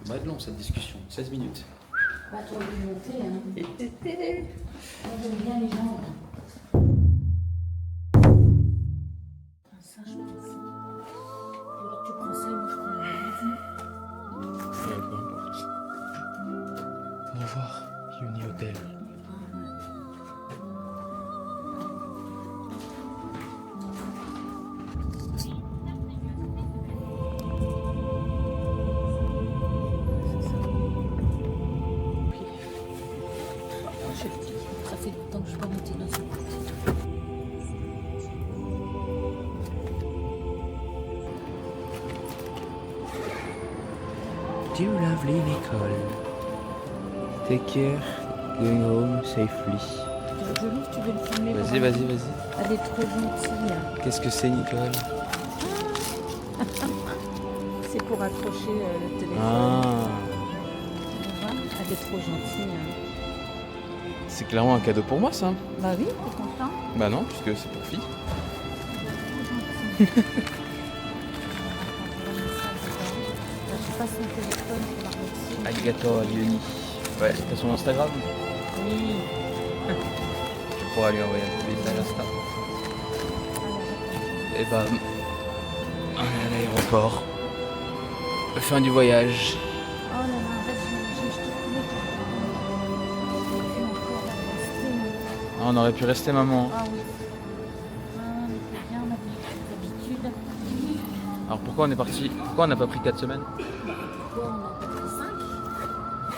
Va être long cette discussion, 16 minutes. Bah toi de monter hein. Moi j'aime bien les gens. Ça je pense. Alors tu prends ça et moi je prends la maison. Ouais, peu importe. Au revoir, Uni Hotel. Dear lovely Nicole, take care, going home safely. Je l'ouvre, tu veux le filmer? Vas-y, vas-y, vas-y. Elle est trop gentille. Qu'est-ce que c'est, Nicole? C'est pour accrocher le téléphone. Ah, Tu vois, elle est trop gentille. c'est clairement un cadeau pour moi, ça. Bah oui, t'es content? Bah non, puisque c'est pour fille. Je passe son téléphone pour la reçu. Arigato, Alioni. Ouais, t'as son Instagram? Oui. Je pourrais lui envoyer un petit message Insta. Et bah, on est à l'aéroport. Fin du voyage. Oh là là, en fait, j'ai jeté tous les cartons. Ah, on aurait pu rester, maman. Ah oui. Ah, mais c'est bien, on a des habitudes. Alors pourquoi on est parti? Pourquoi on n'a pas pris 4 semaines? Pourquoi on a pas pris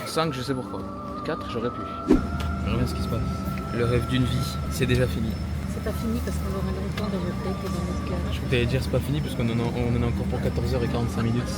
5? 5, je sais pourquoi. 4, j'aurais pu. J'aimerais bien ce qui se passe. Le rêve d'une vie, c'est déjà fini. C'est pas fini parce qu'on aura longtemps de regrets que dans notre cœur. Je voulais dire c'est pas fini parce qu'on en a encore pour 14h45 minutes.